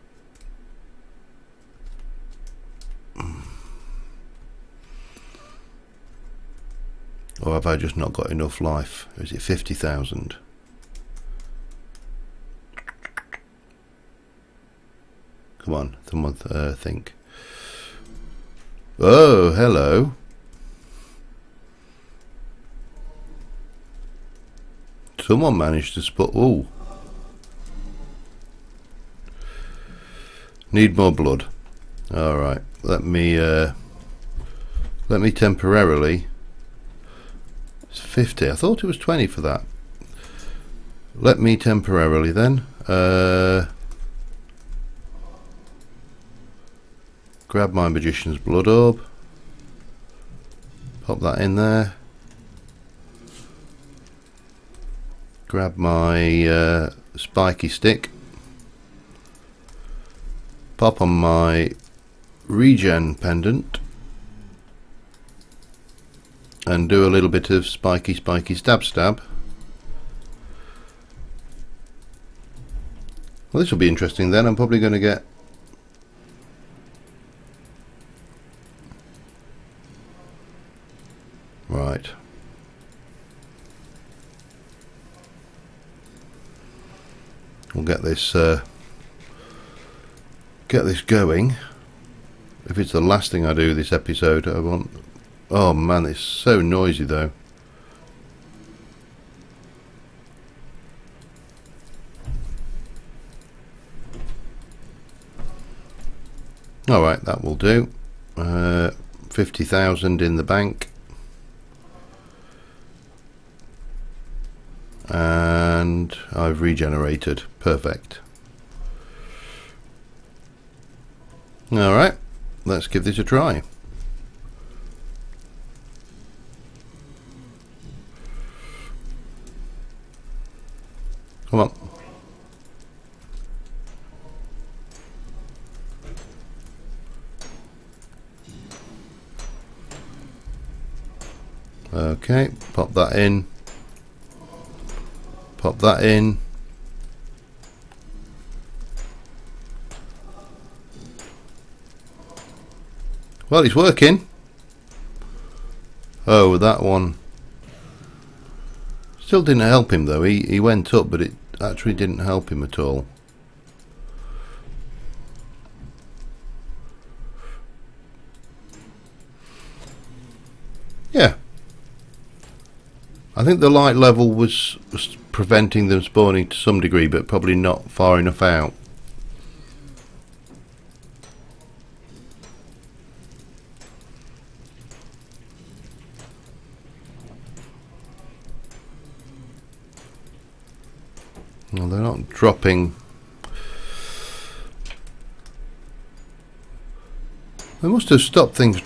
Or have I just not got enough life? Or is it 50,000? Come on, someone think. Oh, hello. Someone managed to spot. Oh, need more blood. All right, let me temporarily. It's 50. I thought it was 20 for that. Let me temporarily then. Grab my magician's blood orb, pop that in there, grab my spiky stick, pop on my regen pendant, and do a little bit of spiky stab. Well, this will be interesting then. I'm probably going to get right. We'll get this get this going. If it's the last thing I do this episode, I want... Oh man, it's so noisy though. Alright, that will do. 50,000 in the bank. And I've regenerated. Perfect. Alright, let's give this a try. Come on. Okay, pop that in. Pop that in. Well, it's working. Oh, that one still didn't help him though. He went up, but it actually didn't help him at all. Yeah, I think the light level was preventing them spawning to some degree, but probably not far enough out. Well, they're not dropping. They must have stopped things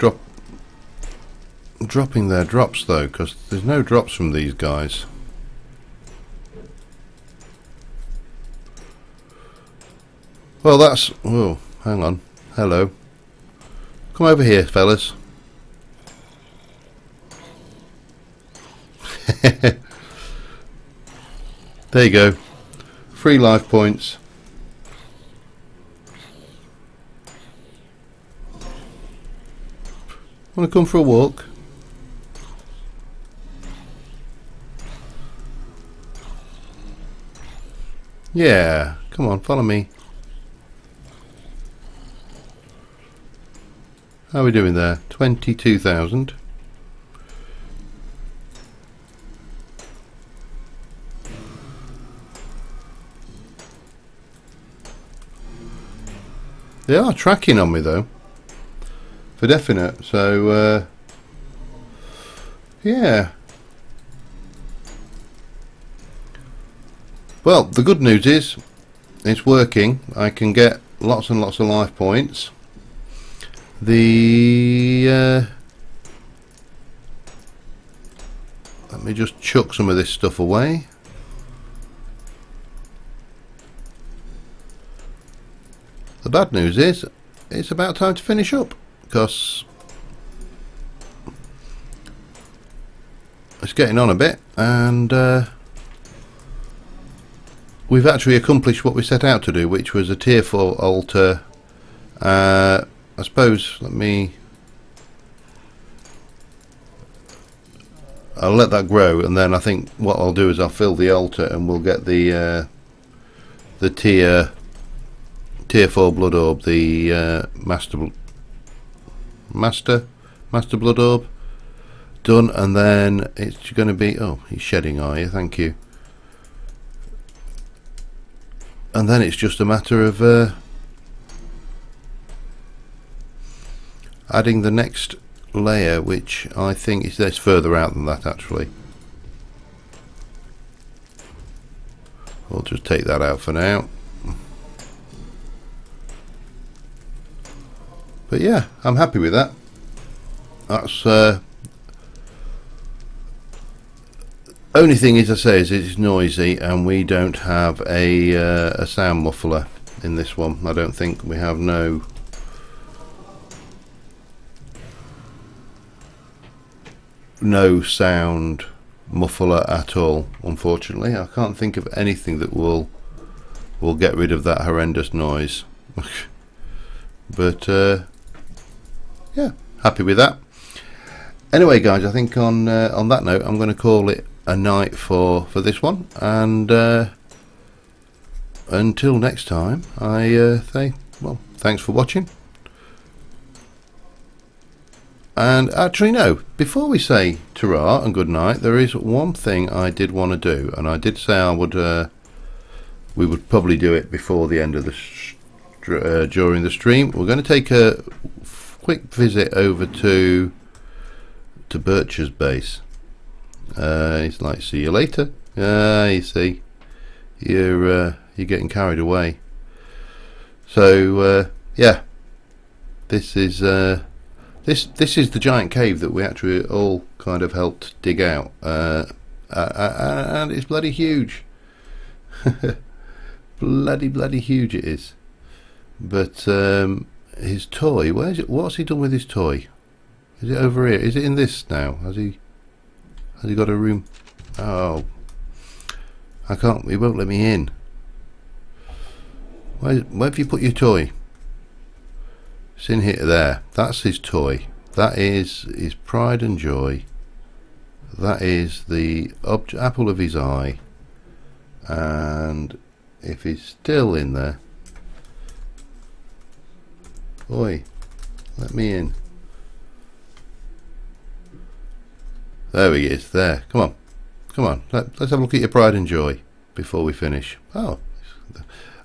dropping their drops though, because there's no drops from these guys. Well, that's... Oh, hang on. Hello. Come over here, fellas. There you go. Free life points. Want to come for a walk? Yeah, come on, follow me. How are we doing there? 22,000. They are tracking on me though, for definite, so yeah. Well, the good news is it's working. I can get lots and lots of life points. Let me just chuck some of this stuff away. The bad news is it's about time to finish up, because it's getting on a bit, and we've actually accomplished what we set out to do, which was a tier 4 altar. I suppose I'll let that grow, and then I think what I'll do is I'll fill the altar and we'll get the tier 4 blood orb, the master blood orb done, and then it's going to be... Oh, he's shedding, are you? Thank you. And then it's just a matter of adding the next layer, which I think is this further out than that actually. We'll just take that out for now. But yeah, I'm happy with that. That's only thing is, I say, is it's noisy, and we don't have a sound muffler in this one. I don't think we have. No sound muffler at all, unfortunately. I can't think of anything that will get rid of that horrendous noise. But yeah, happy with that. Anyway guys, I think on that note I'm going to call it a night for this one, and until next time I say, well, thanks for watching. And actually, no, before we say ta-ra and good night, there is one thing I did want to do, and I did say I would. We would probably do it before the end of the during the stream. We're going to take a quick visit over to Birch's base. He's like, see you later. You see, you're getting carried away. So yeah, this is this is the giant cave that we actually all kind of helped dig out, and it's bloody huge. bloody huge it is. But his toy, where is it? What's he done with his toy? Is it over here? Is it in this now? Has he got a room? Oh, I can't. He won't let me in. Where have you put your toy? It's in here. There. That's his toy. That is his pride and joy. That is the apple of his eye. And if he's still in there, oi, let me in. There he is. There. Come on. Come on. Let's have a look at your pride and joy before we finish. Oh,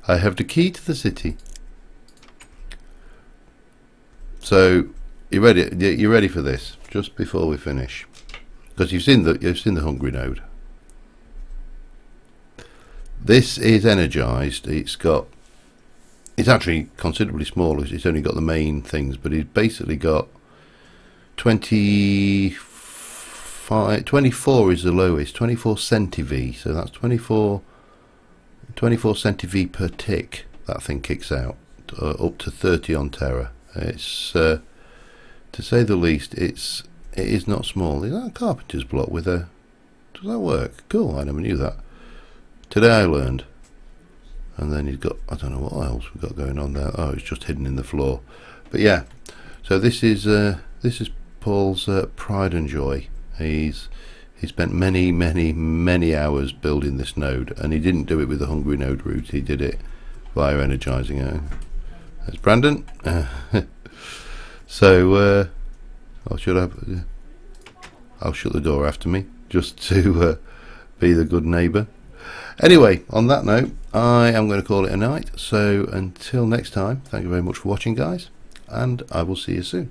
I have the key to the city. So you ready? You're ready for this? Just before we finish, because you've seen the hungry node. This is energized. It's actually considerably smaller. It's only got the main things, but it's basically got 24 is the lowest. 24 centi-V. So that's 24 centi-V per tick. That thing kicks out up to 30 on Terra. It's to say the least, it is not small. Is that a carpenter's block with a? Does that work? Cool. I never knew that. Today I learned. And then he's got, I don't know what else we've got going on there. Oh, it's just hidden in the floor. But yeah, so this is Paul's pride and joy. He spent many hours building this node, and he didn't do it with the hungry node route. He did it via energizing it. There's Brandon. So I'll shut the door after me, just to be the good neighbour. Anyway, on that note, I am going to call it a night. So until next time, thank you very much for watching, guys, and I will see you soon.